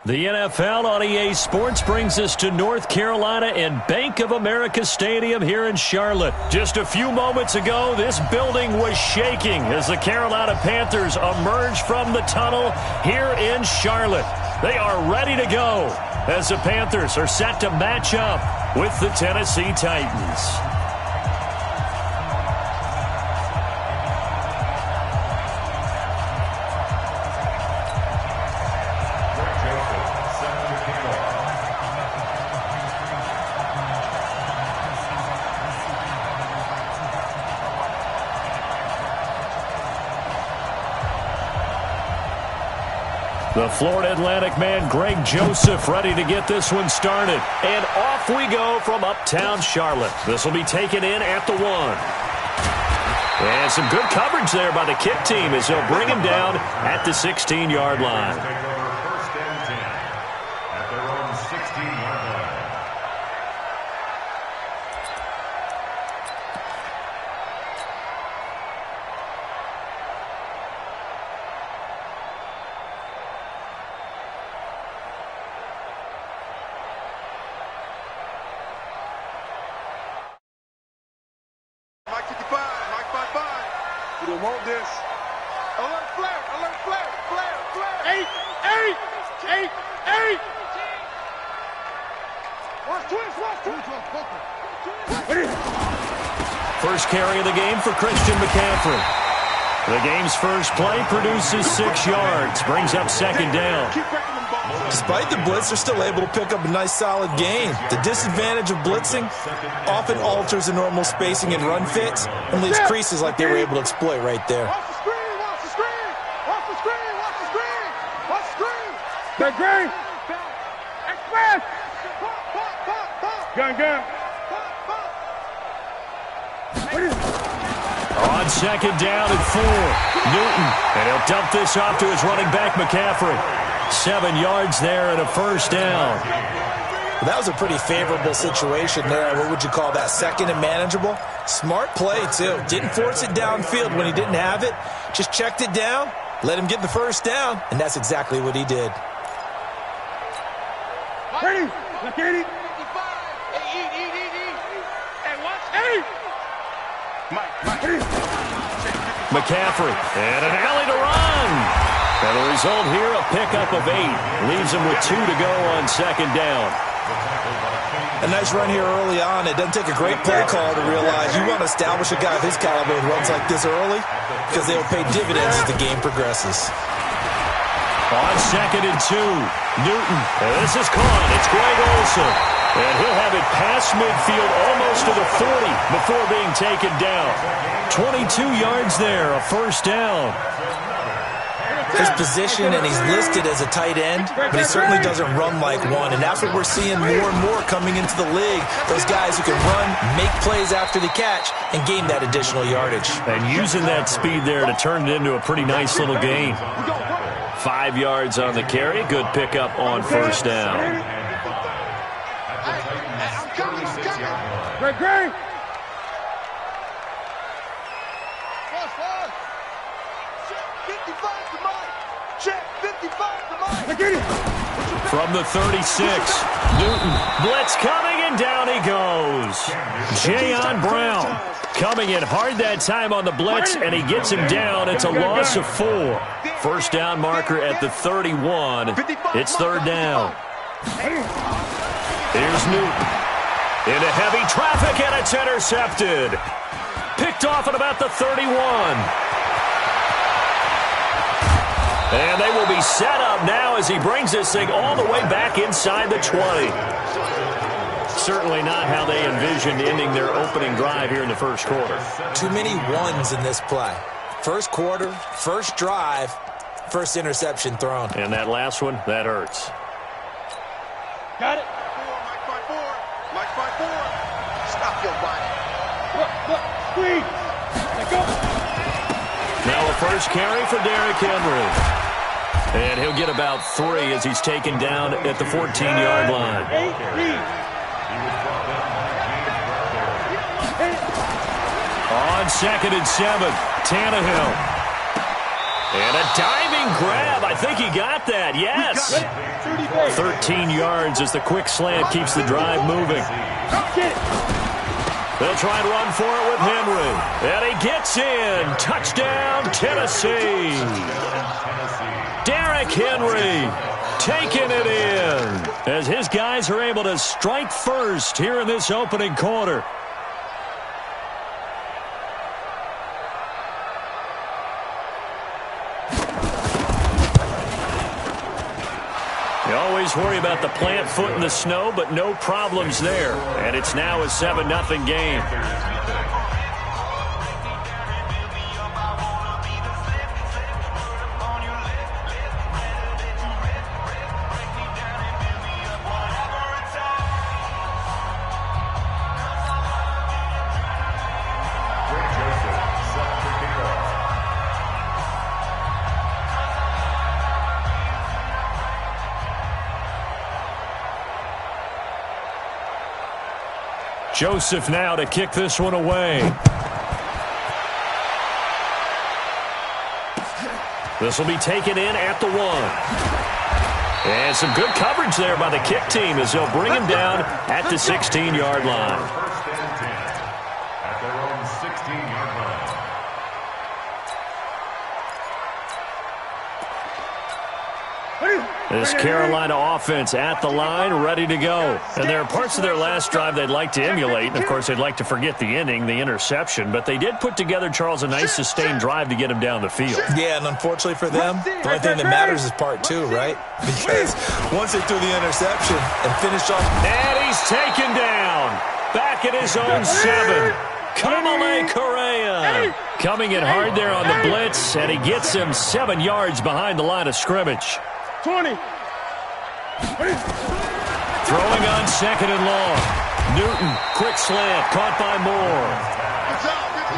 The NFL on EA Sports brings us to North Carolina and Bank of America Stadium here in Charlotte. Just a few moments ago, this building was shaking as the Carolina Panthers emerged from the tunnel here in Charlotte. They are ready to go as the Panthers are set to match up with the Tennessee Titans. The Florida Atlantic man, Greg Joseph, ready to get this one started. And off we go from uptown Charlotte. This will be taken in at the 1. And some good coverage there by the kick team as they'll bring him down at the 16-yard line. First and 10 at their own 16-yard line. First carry of the game for Christian McCaffrey. The game's first play produces 6 yards, brings up second down. Despite the blitz, they're still able to pick up a nice solid gain. The disadvantage of blitzing often alters the normal spacing and run fits and leaves creases like they were able to exploit right there. Watch the screen, watch the screen, watch the screen, watch the screen, watch the screen. Good green. Express. Gun, gun. On second down and 4, Newton, and he'll dump this off to his running back, McCaffrey. 7 yards there and a first down. That was a pretty favorable situation there. What would you call that? Second and manageable? Smart play, too. Didn't force it downfield when he didn't have it. Just checked it down, let him get the first down, and that's exactly what he did. Ready? Look at it. Hey, watch. Hey! McCaffrey, and an alley to run. And the result here, a pickup of 8. Leaves him with 2 to go on second down. A nice run here early on. It doesn't take a great play call to realize you want to establish a guy of his caliber who runs like this early because they will pay dividends as the game progresses. On second and 2, Newton. And this is caught. It's Greg Olsen. And he'll have it past midfield almost to the 40 before being taken down. 22 yards there, a first down. His position, and he's listed as a tight end, but he certainly doesn't run like one, and that's what we're seeing more and more coming into the league. Those guys who can run, make plays after the catch, and gain that additional yardage. And using that speed there to turn it into a pretty nice little gain. 5 yards on the carry, good pickup on first down. Greg. From the 36, Newton, blitz coming, and down he goes. Jayon Brown coming in hard that time on the blitz, and he gets him down. It's a loss of 4. First down marker at the 31. It's third down. Here's Newton. Into heavy traffic, and it's intercepted. Picked off at about the 31. And they will be set up now as he brings this thing all the way back inside the 20. Certainly not how they envisioned ending their opening drive here in the first quarter. Too many ones in this play. First quarter, first drive, first interception thrown. And that last one, that hurts. Got it. Mike by 4. Stop your body. Look, screen. Let go. Now a first carry for Derrick Henry. And he'll get about 3 as he's taken down at the 14-yard line. On second and 7, Tannehill. And a diving grab. I think he got that. Yes. 13 yards as the quick slant keeps the drive moving. They'll try and run for it with Henry. And he gets in. Touchdown, Tennessee. Derrick Henry taking it in as his guys are able to strike first here in this opening quarter. You always worry about the plant foot in the snow, but no problems there. And it's now a 7-0 game. Joseph now to kick this one away. This will be taken in at the 1. And some good coverage there by the kick team as they'll bring him down at the 16-yard line. First and 10 at their own 16-yard line. 1, This Carolina offense at the line, ready to go. And there are parts of their last drive they'd like to emulate. And, of course, they'd like to forget the ending, the interception. But they did put together, Charles, a nice sustained drive to get him down the field. Yeah, and unfortunately for them, the only thing that matters is part two, right? Because once they threw the interception and finished off. And he's taken down. Back at his own 7. Kamale Correa coming in hard there on the blitz, and he gets him 7 yards behind the line of scrimmage. 20. Throwing on 2nd and long. Newton, quick slant, caught by Moore.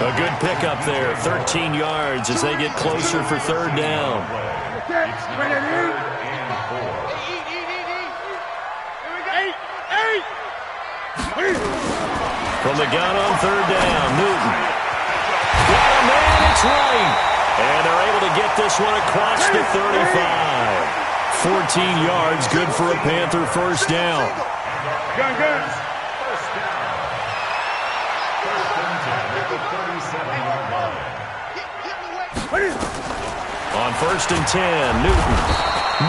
A good pickup there, 13 yards as they get closer for 3rd down. From the gun on 3rd down, Newton. Got a man, it's right. And they're able to get this one across the 35. 14 yards, good for a Panther first down. Gun. First down. 37-yard line. On 1st and 10, Newton.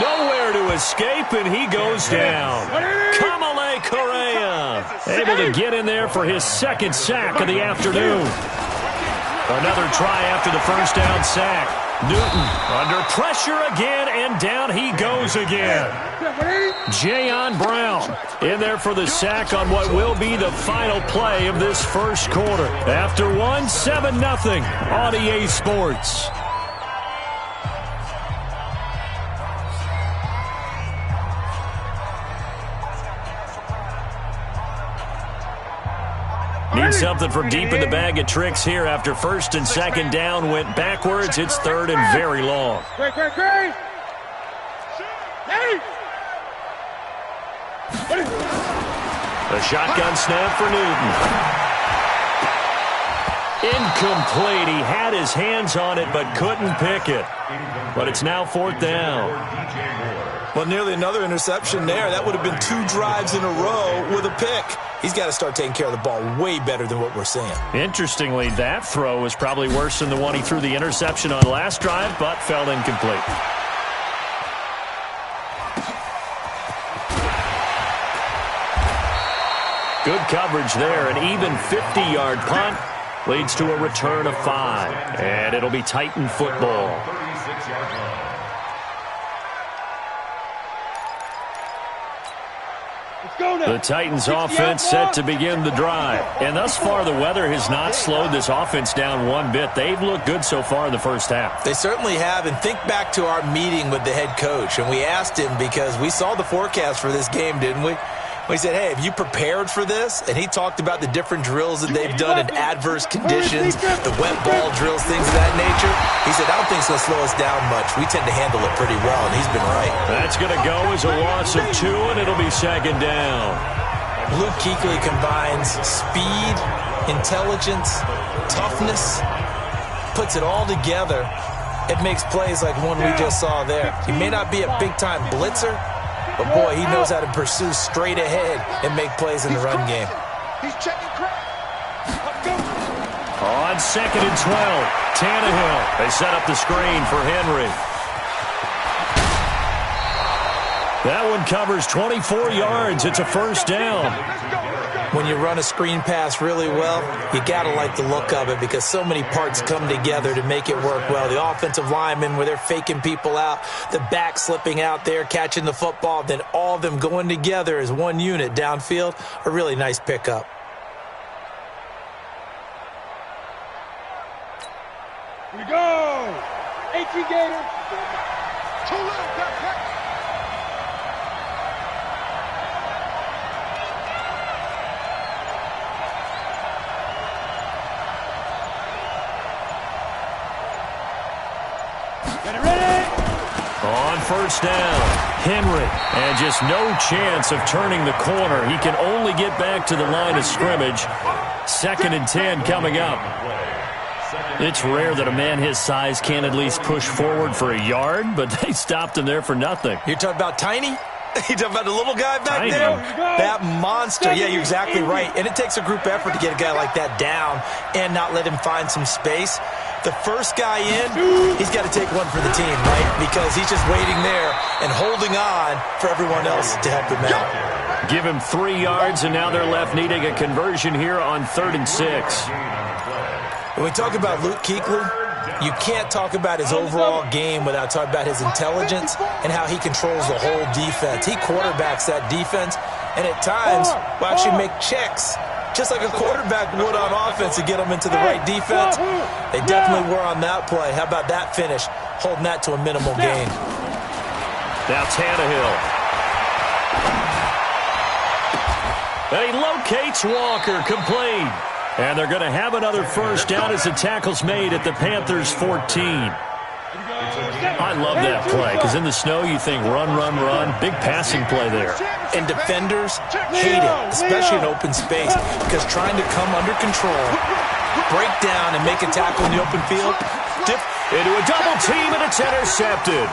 Nowhere to escape, and he goes down. Kamale Correa able to get in there for his 2nd sack of the afternoon. Another try after the first down sack. Newton under pressure again, and down he goes again. Jayon Brown in there for the sack on what will be the final play of this first quarter. After 7-0 on EA Sports. Need something from deep in the bag of tricks here after 1st and 2nd down went backwards. It's 3rd and very long. Great. A shotgun snap for Newton. Incomplete. He had his hands on it but couldn't pick it. But it's now 4th down. Well, nearly another interception there. That would have been 2 drives in a row with a pick. He's got to start taking care of the ball way better than what we're seeing. Interestingly, that throw was probably worse than the one he threw the interception on last drive, but fell incomplete. Good coverage there. An even 50-yard punt leads to a return of 5. And it'll be Titan football. 36-yard line. The Titans offense set to begin the drive. And thus far, the weather has not slowed this offense down one bit. They've looked good so far in the first half. They certainly have. And think back to our meeting with the head coach. And we asked him because we saw the forecast for this game, didn't we? We said, hey, have you prepared for this? And he talked about the different drills that they've done in adverse conditions, the wet ball drills, things of that nature. He said, I don't think it's going to slow us down much. We tend to handle it pretty well, and he's been right. That's going to go as a loss of 2, and it'll be 2nd down. Luke Kuechly combines speed, intelligence, toughness, puts it all together. It makes plays like one we just saw there. He may not be a big-time blitzer, but, boy, he knows how to pursue straight ahead and make plays in the run game. He's checking crack. On 2nd and 12, Tannehill. They set up the screen for Henry. That one covers 24 yards. It's a first down. When you run a screen pass really well, you got to like the look of it because so many parts come together to make it work well. The offensive linemen, where they're faking people out, the back slipping out there, catching the football, then all of them going together as one unit downfield, a really nice pickup. Here we go. 18 Gator. Too low. On first down, Henry, and just no chance of turning the corner. He can only get back to the line of scrimmage. 2nd and 10 coming up. It's rare that a man his size can at least push forward for a yard, but they stopped him there for nothing. You're talking about Tiny? You talking about the little guy back Tiny. there? That monster. Yeah, you're exactly right. And it takes a group effort to get a guy like that down and not let him find some space. The first guy in, he's got to take one for the team, right? because he's just waiting there and holding on for everyone else to help him out. Give him 3 yards, and now they're left needing a conversion here on 3rd and 6. When we talk about Luke Kuechly, you can't talk about his overall game without talking about his intelligence and how he controls the whole defense. He quarterbacks that defense, and at times will actually make checks, just like a quarterback would on offense, to get them into the right defense. They definitely were on that play. How about that finish, holding that to a minimal gain? Now Tannehill. And he locates Walker, complete. And they're going to have another first down as the tackle's made at the Panthers' 14. I love that play, because in the snow you think run, run, run. Big passing play there. And defenders hate it, especially in open space, because trying to come under control, break down, and make a tackle in the open field, into a double team, and it's intercepted.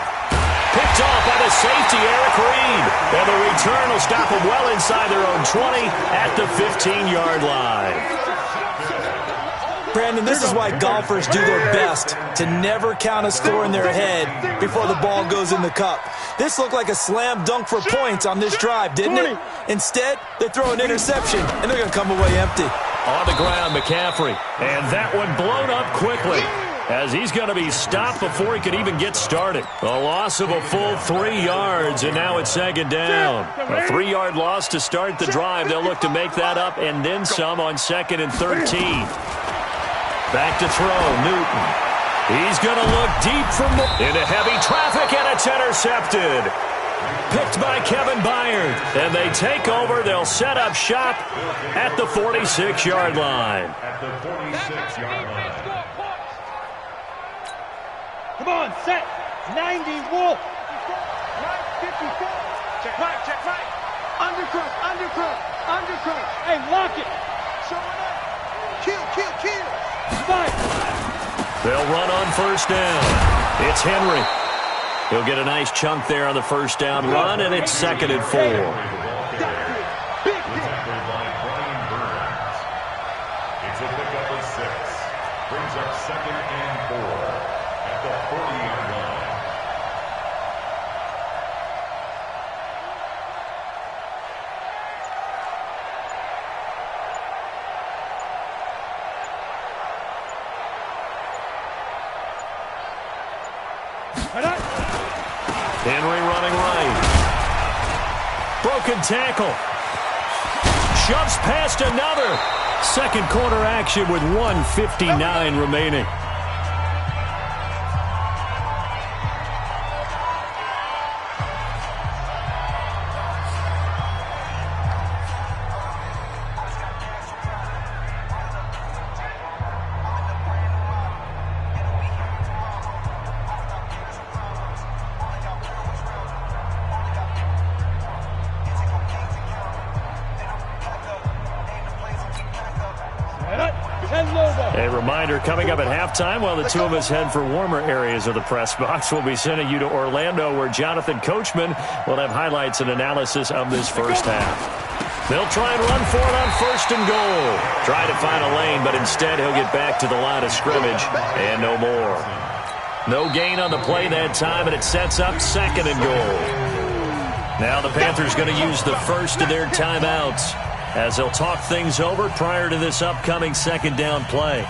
Picked off by the safety, Eric Reed. And the return will stop them well inside their own 20 at the 15-yard line. Brandon, this is why golfers do their best to never count a score in their head before the ball goes in the cup. This looked like a slam dunk for points on this drive, didn't it? Instead, they throw an interception, and they're going to come away empty. On the ground, McCaffrey. And that one blown up quickly, as he's going to be stopped before he could even get started. A loss of a full 3 yards, and now it's 2nd down. A 3-yard loss to start the drive. They'll look to make that up and then some on 2nd and 13. Back to throw, Newton. He's going to look deep into heavy traffic, and it's intercepted. Picked by Kevin Byard. And they take over. They'll set up shop at the 46-yard line. At the 46-yard line. Come on, set. 90, Wolf. 54. Check right. Undercut. Hey, lock it. Show it up. Kill. Fight. They'll run on first down. It's Henry. He'll get a nice chunk there on the first down run, and it's 2nd and 4. It's a pickup of 6. Brings up 2nd and 4 at the 40-yard line. Henry running right. Broken tackle. Shoves past another. Second quarter action with 1:59 remaining. A reminder, coming up at halftime, while the two of us head for warmer areas of the press box, we'll be sending you to Orlando, where Jonathan Coachman will have highlights and analysis of this first half. They'll try and run for it on 1st and goal. Try to find a lane, but instead he'll get back to the line of scrimmage and no more. No gain on the play that time, and it sets up 2nd and goal. Now the Panthers going to use the first of their timeouts, as they'll talk things over prior to this upcoming 2nd down play.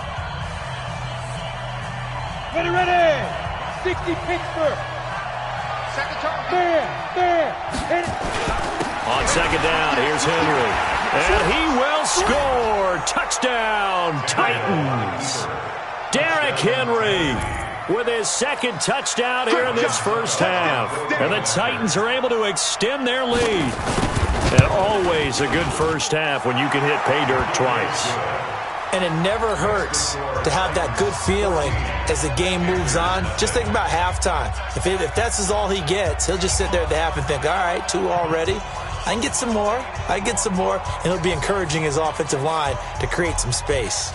Ready. 60 Pittsburgh. Second target. There. Hit it. On 2nd down, here's Henry. And he will score. Touchdown, Titans. Derrick Henry with his 2nd touchdown here in this first half. And the Titans are able to extend their lead. And always a good first half when you can hit pay dirt twice. And it never hurts to have that good feeling as the game moves on. Just think about halftime. If that's all he gets, he'll just sit there at the half and think, all right, 2 already. I can get some more. And he'll be encouraging his offensive line to create some space.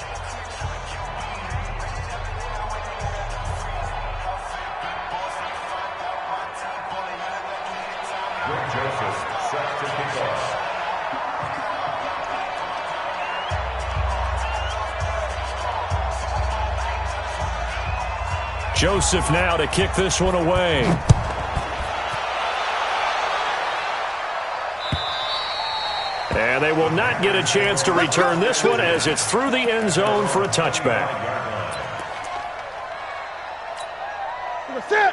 Joseph now to kick this one away. And they will not get a chance to return this one as it's through the end zone for a touchback.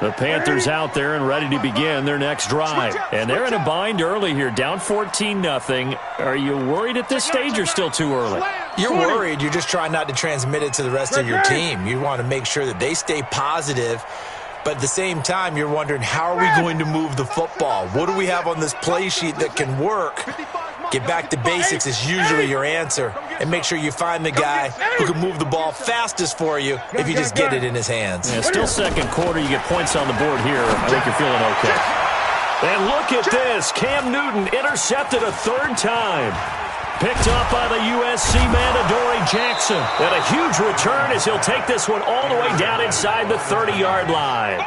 The Panthers out there and ready to begin their next drive. And they're in a bind early here, down 14-0. Are you worried at this stage or still too early? You're worried. You're just trying not to transmit it to the rest of your team. You want to make sure that they stay positive. But at the same time, you're wondering, how are we going to move the football? What do we have on this play sheet that can work? Get back to basics is usually your answer. And make sure you find the guy who can move the ball fastest for you if you just get it in his hands. Yeah, still second quarter. You get points on the board here. I think you're feeling okay. And look at this. Cam Newton intercepted a third time. Picked off by the USC man, Adoree Jackson. And a huge return as he'll take this one all the way down inside the 30-yard line.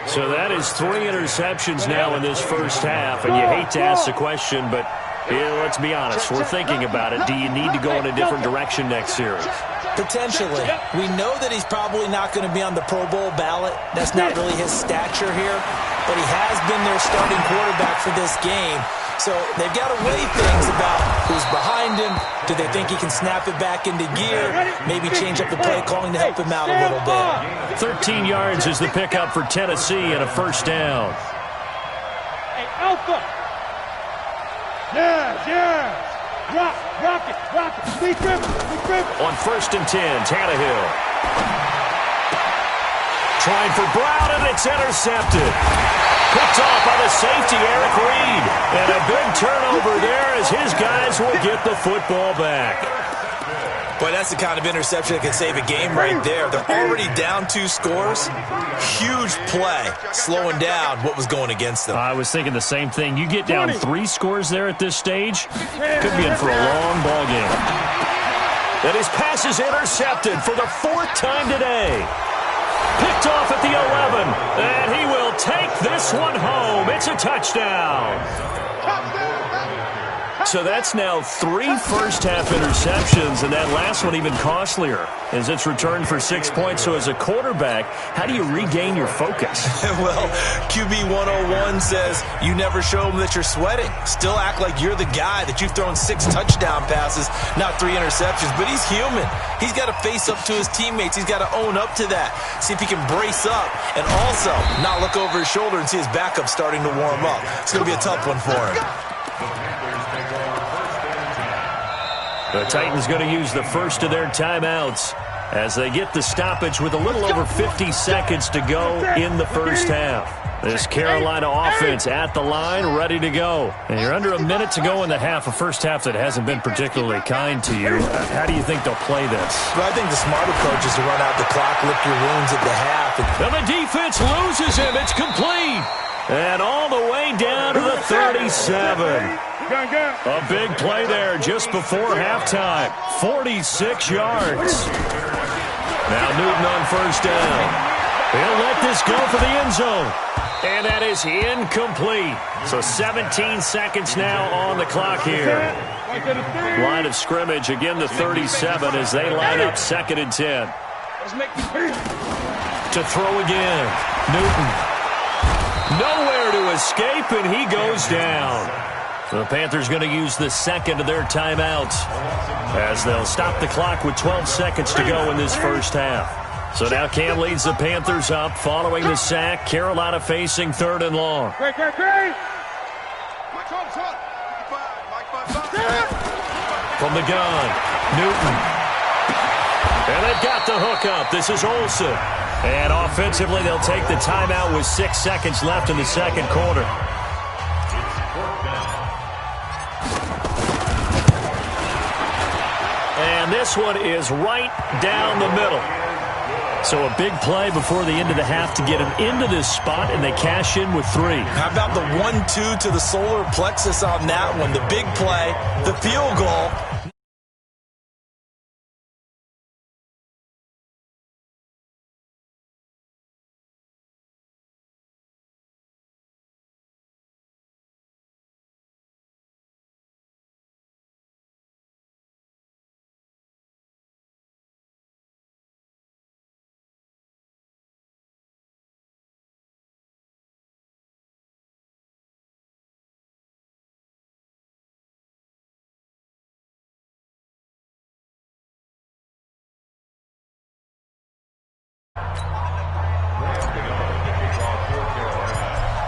So that is 3 interceptions now in this first half. And you hate to ask the question, but let's be honest. We're thinking about it. Do you need to go in a different direction next series? Potentially. We know that he's probably not going to be on the Pro Bowl ballot. That's not really his stature here. But he has been their starting quarterback for this game. So they've got to weigh things about who's behind him. Do they think he can snap it back into gear? Maybe change up the play calling to help him out a little bit. 13 yards is the pickup for Tennessee and a first down. Hey, Alpha. Yes. Rock it. Be driven. On 1st and 10, Tannehill. Trying for Brown, and it's intercepted. Picked off by the safety, Eric Reed. And a big turnover there as his guys will get the football back. Boy, that's the kind of interception that can save a game right there. They're already down 2 scores. Huge play, slowing down what was going against them. I was thinking the same thing. You get down 3 scores there at this stage, could be in for a long ball game. And his pass is intercepted for the 4th time today. Picked off at the 11, and he will take this one home. It's a touchdown. So that's now 3 first-half interceptions, and that last one even costlier as it's returned for 6 points. So as a quarterback, how do you regain your focus? Well, QB 101 says you never show them that you're sweating. Still act like you're the guy, that you've thrown 6 touchdown passes, not 3 interceptions. But he's human. He's got to face up to his teammates. He's got to own up to that. See if he can brace up and also not look over his shoulder and see his backup starting to warm up. It's going to be a tough one for him. The Titans going to use the first of their timeouts as they get the stoppage with a little over 50 seconds to go in the first half. This Carolina offense at the line, ready to go. And you're under a minute to go in the half, a first half that hasn't been particularly kind to you. How do you think they'll play this? Well, I think the smart approach is to run out the clock, lick your wounds at the half. And the defense loses him. It's complete. And all the way down to the 37. A big play there just before halftime. 46 yards. Now Newton on first down. He'll let this go for the end zone. And that is incomplete. So 17 seconds now on the clock here. Line of scrimmage, again the 37 as they line up 2nd and 10. To throw again. Newton. Nowhere to escape, and he goes down. The Panthers going to use the second of their timeouts as they'll stop the clock with 12 seconds to go in this first half. So now Cam leads the Panthers up following the sack. Carolina facing 3rd and long. Great. From the gun, Newton. And they've got the hook up. This is Olsen. And offensively, they'll take the timeout with 6 seconds left in the second quarter. And this one is right down the middle. So a big play before the end of the half to get them into this spot, and they cash in with 3. How about the 1-2 to the solar plexus on that one? The big play, the field goal.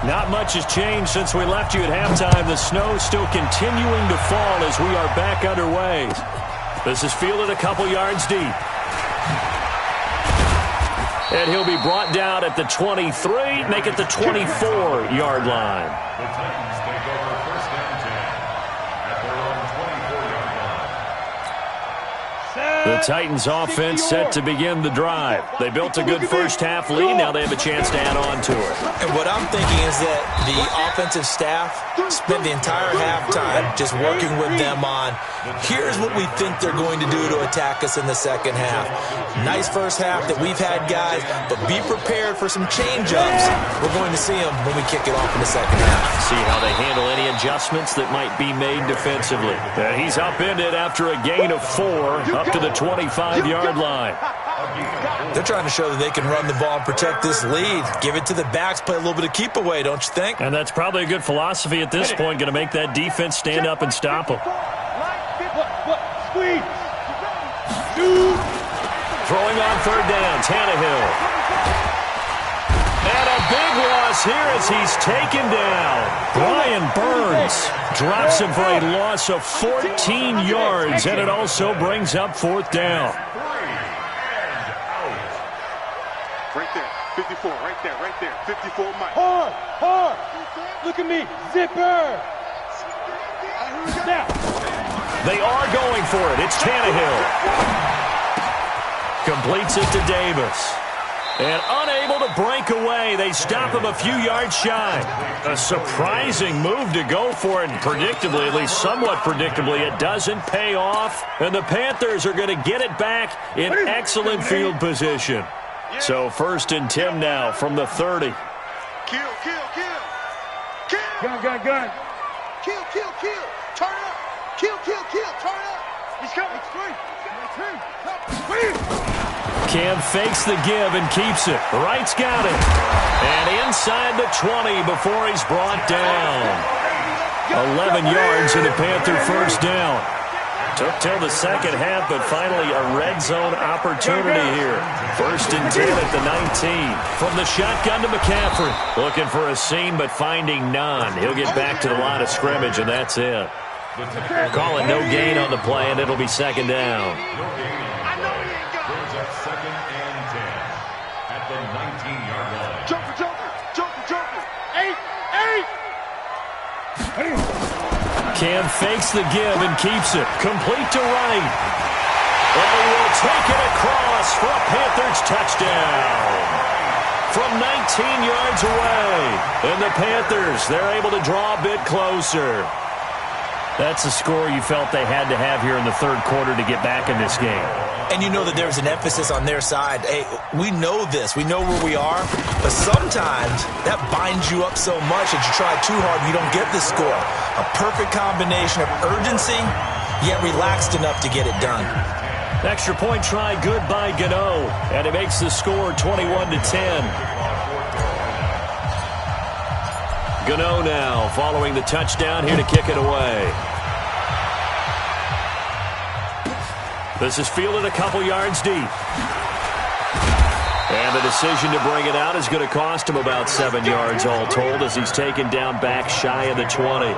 Not much has changed since we left you at halftime. The snow still continuing to fall as we are back underway. This is fielded a couple yards deep. And he'll be brought down at the 23, make it the 24-yard line. The Titans take over first and 10 at their own 24-yard line. The Titans offense set to begin the drive. They built a good first-half lead. Now they have a chance to add on to it. And what I'm thinking is that the offensive staff spent the entire halftime just working with them on, here's what we think they're going to do to attack us in the second half. Nice first half that we've had, guys, but be prepared for some change-ups. We're going to see them when we kick it off in the second half. See how they handle any adjustments that might be made defensively. He's upended after a gain of 4 up to the 25-yard line. They're trying to show that they can run the ball and protect this lead. Give it to the backs, play a little bit of keep away, don't you think? And that's probably a good philosophy at this point, going to make that defense stand up and stop them. Squeeze. Throwing on third down, Tannehill. And a big loss here as he's taken down. Brian Burns drops him for a loss of 14 yards, and it also brings up fourth down. Right there, 54, right there, 54, Mike. Hard. Look at me, zipper. Now. They are going for it. It's Tannehill. Completes it to Davis. And unable to break away, they stop him a few yards shy. A surprising move to go for it, and predictably, at least somewhat predictably, it doesn't pay off. And the Panthers are going to get it back in excellent field position. So 1st and 10 now from the 30. Kill. Gun. Kill. Turn up. Kill. Turn up. He's coming. Cam fakes the give and keeps it. Wright's got it. And inside the 20 before he's brought down. 11 yards and a Panther first down. Took till the second half, but finally a red zone opportunity here. 1st and 10 at the 19. From the shotgun to McCaffrey. Looking for a seam, but finding none. He'll get back to the line of scrimmage, and that's it. Calling no gain on the play, and it'll be second down. Brings up 2nd and 10 at the 19-yard line. Joker. 8. Cam fakes the give and keeps it. Complete to Wright. And he will take it across for a Panthers touchdown. From 19 yards away. And the Panthers, they're able to draw a bit closer. That's a score you felt they had to have here in the third quarter to get back in this game. And you know that there's an emphasis on their side. Hey, we know this. We know where we are. But sometimes that binds you up so much that you try too hard and you don't get the score. A perfect combination of urgency, yet relaxed enough to get it done. Extra point try good by Gano. And it makes the score 21-10. Gano now following the touchdown here to kick it away. This is fielded a couple yards deep. And the decision to bring it out is going to cost him about 7 yards all told as he's taken down back shy of the 20.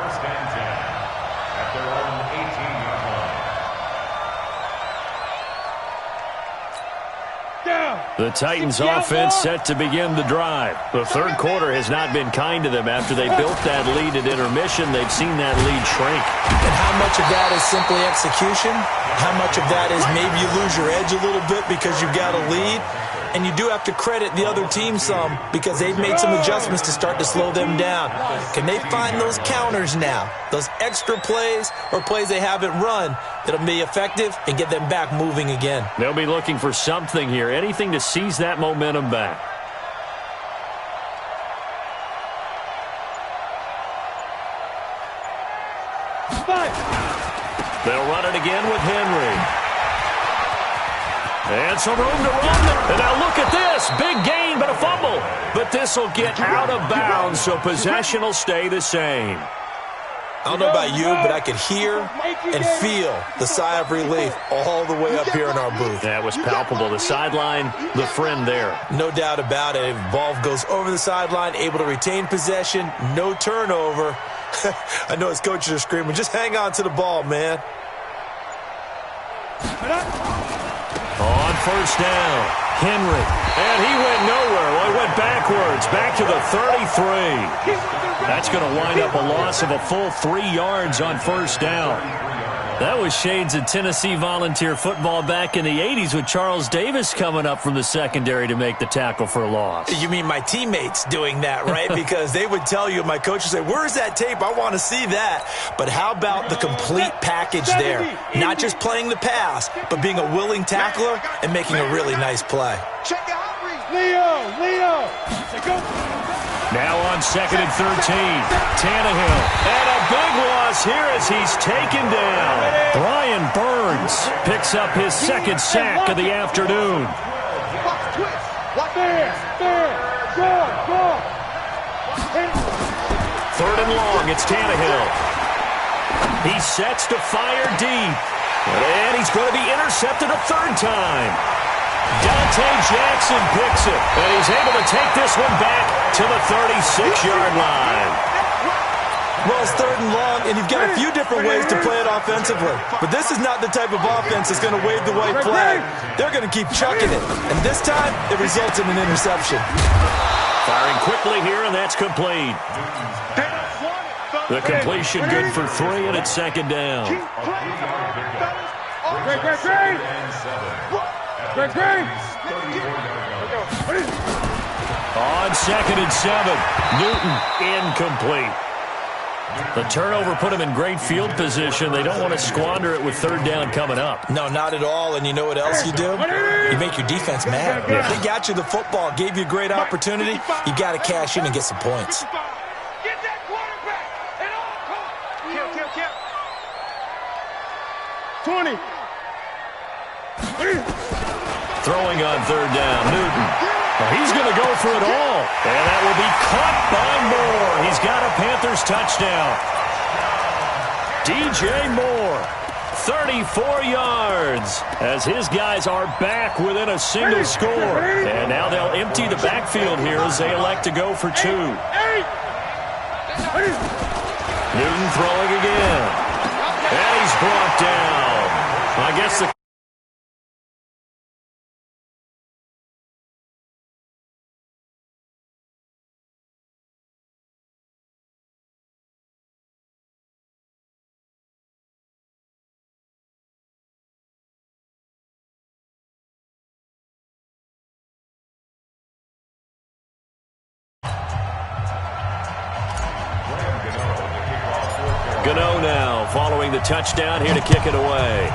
The Titans offense set to begin the drive. The third quarter has not been kind to them. After they built that lead at intermission, they've seen that lead shrink. And how much of that is simply execution? How much of that is maybe you lose your edge a little bit because you've got a lead? And you do have to credit the other team some because they've made some adjustments to start to slow them down. Can they find those counters now, those extra plays or plays they haven't run that'll be effective and get them back moving again? They'll be looking for something here, anything to seize that momentum back. They'll run it again with Henry. And some room to run. And now look at this. Big gain, but a fumble. But this will get out of bounds, so possession will stay the same. I don't know about you, but I could hear and feel the sigh of relief all the way up here in our booth. That was palpable. The sideline, the friend there. No doubt about it. Ball goes over the sideline, able to retain possession, no turnover. I know his coaches are screaming, just hang on to the ball, man. On first down, Henry. And he went nowhere. Well, he went backwards, back to the 33. That's going to wind up a loss of a full 3 yards on first down. That was shades of Tennessee volunteer football back in the 80s with Charles Davis coming up from the secondary to make the tackle for a loss. You mean my teammates doing that, right? Because they would tell you, my coach would say, where's that tape? I want to see that. But how about the complete package there? Not just playing the pass, but being a willing tackler and making a really nice play. Leo. Now on 2nd and 13, Tannehill. And a big loss here as he's taken down. Brian Burns picks up his second sack of the afternoon. Third and long, it's Tannehill. He sets to fire deep. And he's going to be intercepted a third time. Dante Jackson picks it, and he's able to take this one back to the 36-yard line. Well, it's third and long, and you've got a few different ways to play it offensively. But this is not the type of offense that's going to wave the white flag. They're going to keep chucking it. And this time, it results in an interception. Firing quickly here, and that's complete. The completion good for 3, and it's second down. On 2nd and 7, Newton incomplete. The turnover put him in great field position. They don't want to squander it with third down coming up. No, not at all. And you know what else you do? You make your defense mad. Yeah. They got you the football, gave you a great opportunity. You got to cash in and get some points. Get that quarterback at all costs. 20. Throwing on third down, Newton. Well, he's going to go for it all. And that will be caught by Moore. He's got a Panthers touchdown. DJ Moore, 34 yards, as his guys are back within a single score. And now they'll empty the backfield here as they elect to go for 2. Newton throwing again. And he's brought down. I guess the Gano now following the touchdown here to kick it away.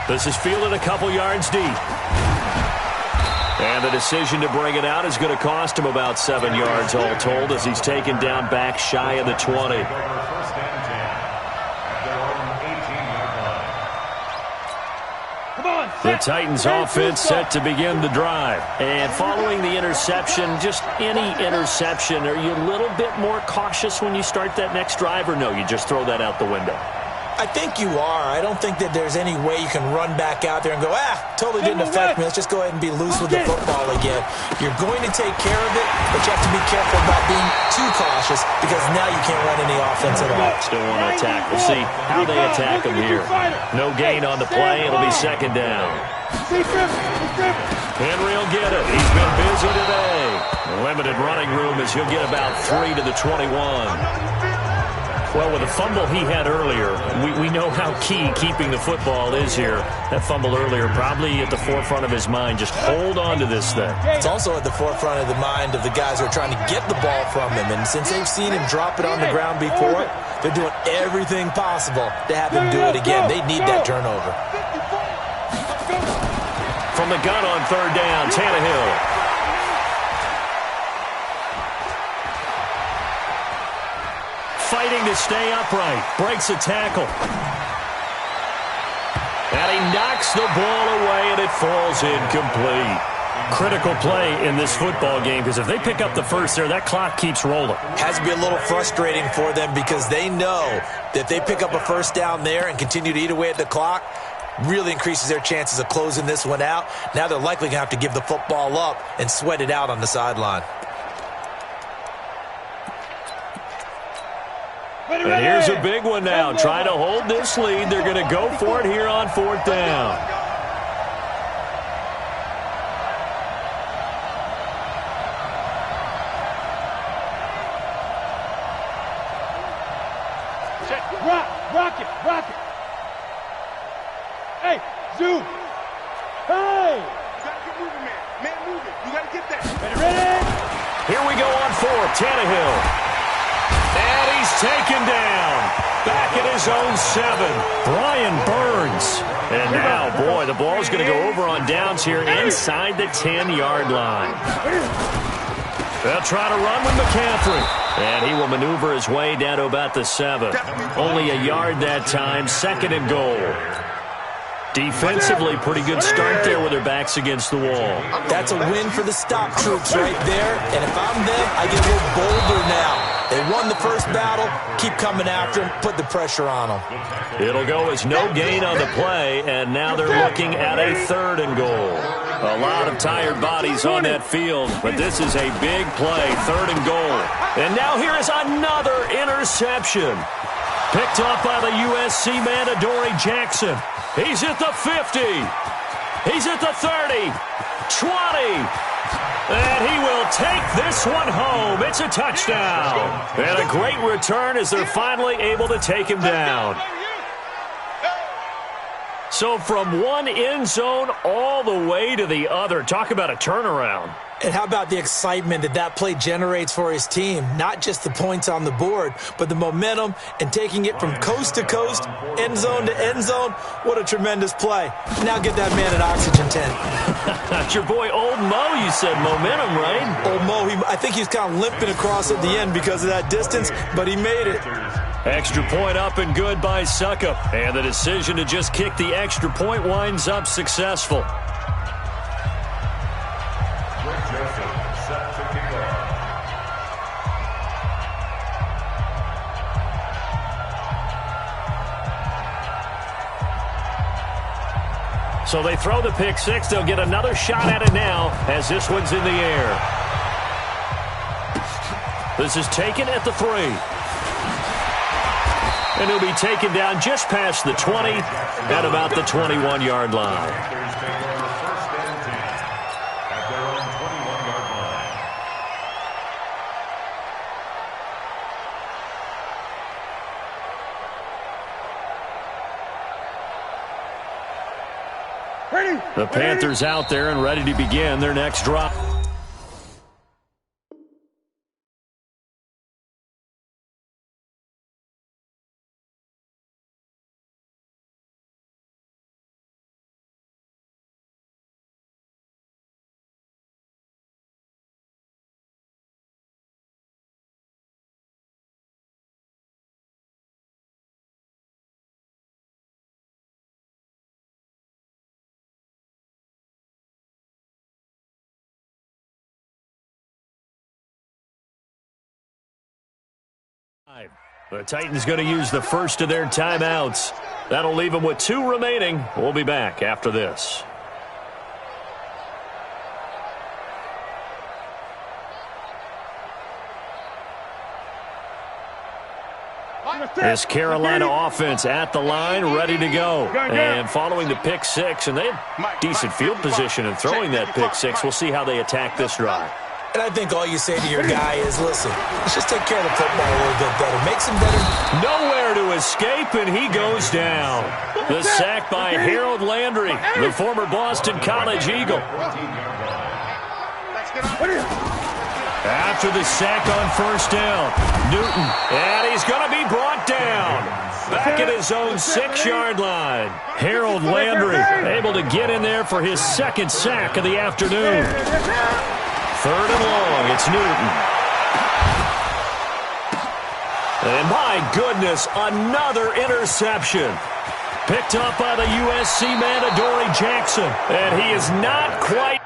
This is fielded a couple yards deep. And the decision to bring it out is going to cost him about 7 yards all told as he's taken down back shy of the 20. The Titans offense set to begin the drive. And following the interception, just any interception, are you a little bit more cautious when you start that next drive, or no, you just throw that out the window? I think you are. I don't think that there's any way you can run back out there and go, totally didn't affect me. Let's just go ahead and be loose with the football again. You're going to take care of it, but you have to be careful about being too cautious because now you can't run any offense at all. Still want to attack. We'll see how they attack him here. No gain on the play. It'll be second down. Henry will get it. He's been busy today. Limited running room as he'll get about 3 to the 21. Well, with the fumble he had earlier, we know how key keeping the football is here. That fumble earlier probably at the forefront of his mind. Just hold on to this thing. It's also at the forefront of the mind of the guys who are trying to get the ball from him. And since they've seen him drop it on the ground before, they're doing everything possible to have him do it again. They need that turnover. From the gun on third down, Tannehill. Fighting to stay upright. Breaks a tackle. And he knocks the ball away, and it falls incomplete. Critical play in this football game, because if they pick up the first there, that clock keeps rolling. Has to be a little frustrating for them because they know that if they pick up a first down there and continue to eat away at the clock, really increases their chances of closing this one out. Now they're likely going to have to give the football up and sweat it out on the sideline. And here's a big one now. Trying to hold this lead. They're going to go for it here on 4th down. Rock it. Hey, zoom. Hey. You got to get moving, man. Man, moving. You got to get that. Ready? Here we go on 4th. Tannehill. And he's taken down. Back at his own 7. Brian Burns. And now, boy, the ball's going to go over on downs here inside the 10-yard line. They'll try to run with McCaffrey. And he will maneuver his way down to about the 7. Only a yard that time. 2nd and goal. Defensively, pretty good start there with their backs against the wall. That's a win for the stop troops right there. And if I'm them, I get a little bolder now. They won the first battle. Keep coming after them. Put the pressure on them. It'll go as no gain on the play, and now they're looking at a 3rd and goal. A lot of tired bodies on that field, but this is a big play, 3rd and goal. And now here is another interception. Picked up by the USC man, Adoree Jackson. He's at the 50. He's at the 30. 20. And he will take this one home. It's a touchdown. And a great return as they're finally able to take him down. So from one end zone all the way to the other. Talk about a turnaround. And how about the excitement that play generates for his team? Not just the points on the board, but the momentum and taking it from coast to coast, end zone to end zone. What a tremendous play. Now get that man an oxygen tent. That's your boy Old Mo, you said. Momentum, right? Old Mo, I think he's kind of limping across at the end because of that distance, but he made it. Extra point up and good by Suckup. And the decision to just kick the extra point winds up successful. So they throw the pick 6. They'll get another shot at it now as this one's in the air. This is taken at the 3. And he'll be taken down just past the 20 at about the 21-yard line. The Panthers out there and ready to begin their next drive. The Titans going to use the first of their timeouts. That'll leave them with 2 remaining. We'll be back after this. This Carolina offense at the line, ready to go. And following the pick 6, and they have decent field position in throwing that pick 6. We'll see how they attack this drive. And I think all you say to your guy is, listen, let's just take care of the football a little bit better. Makes him better. Nowhere to escape, and he goes down. The sack by Harold Landry, the former Boston College Eagle. After the sack on first down, Newton, and he's going to be brought down. Back at his own 6-yard line. Harold Landry able to get in there for his 2nd sack of the afternoon. 3rd and long, it's Newton. And my goodness, another interception. Picked up by the USC man, Adoree Jackson. And he is not quite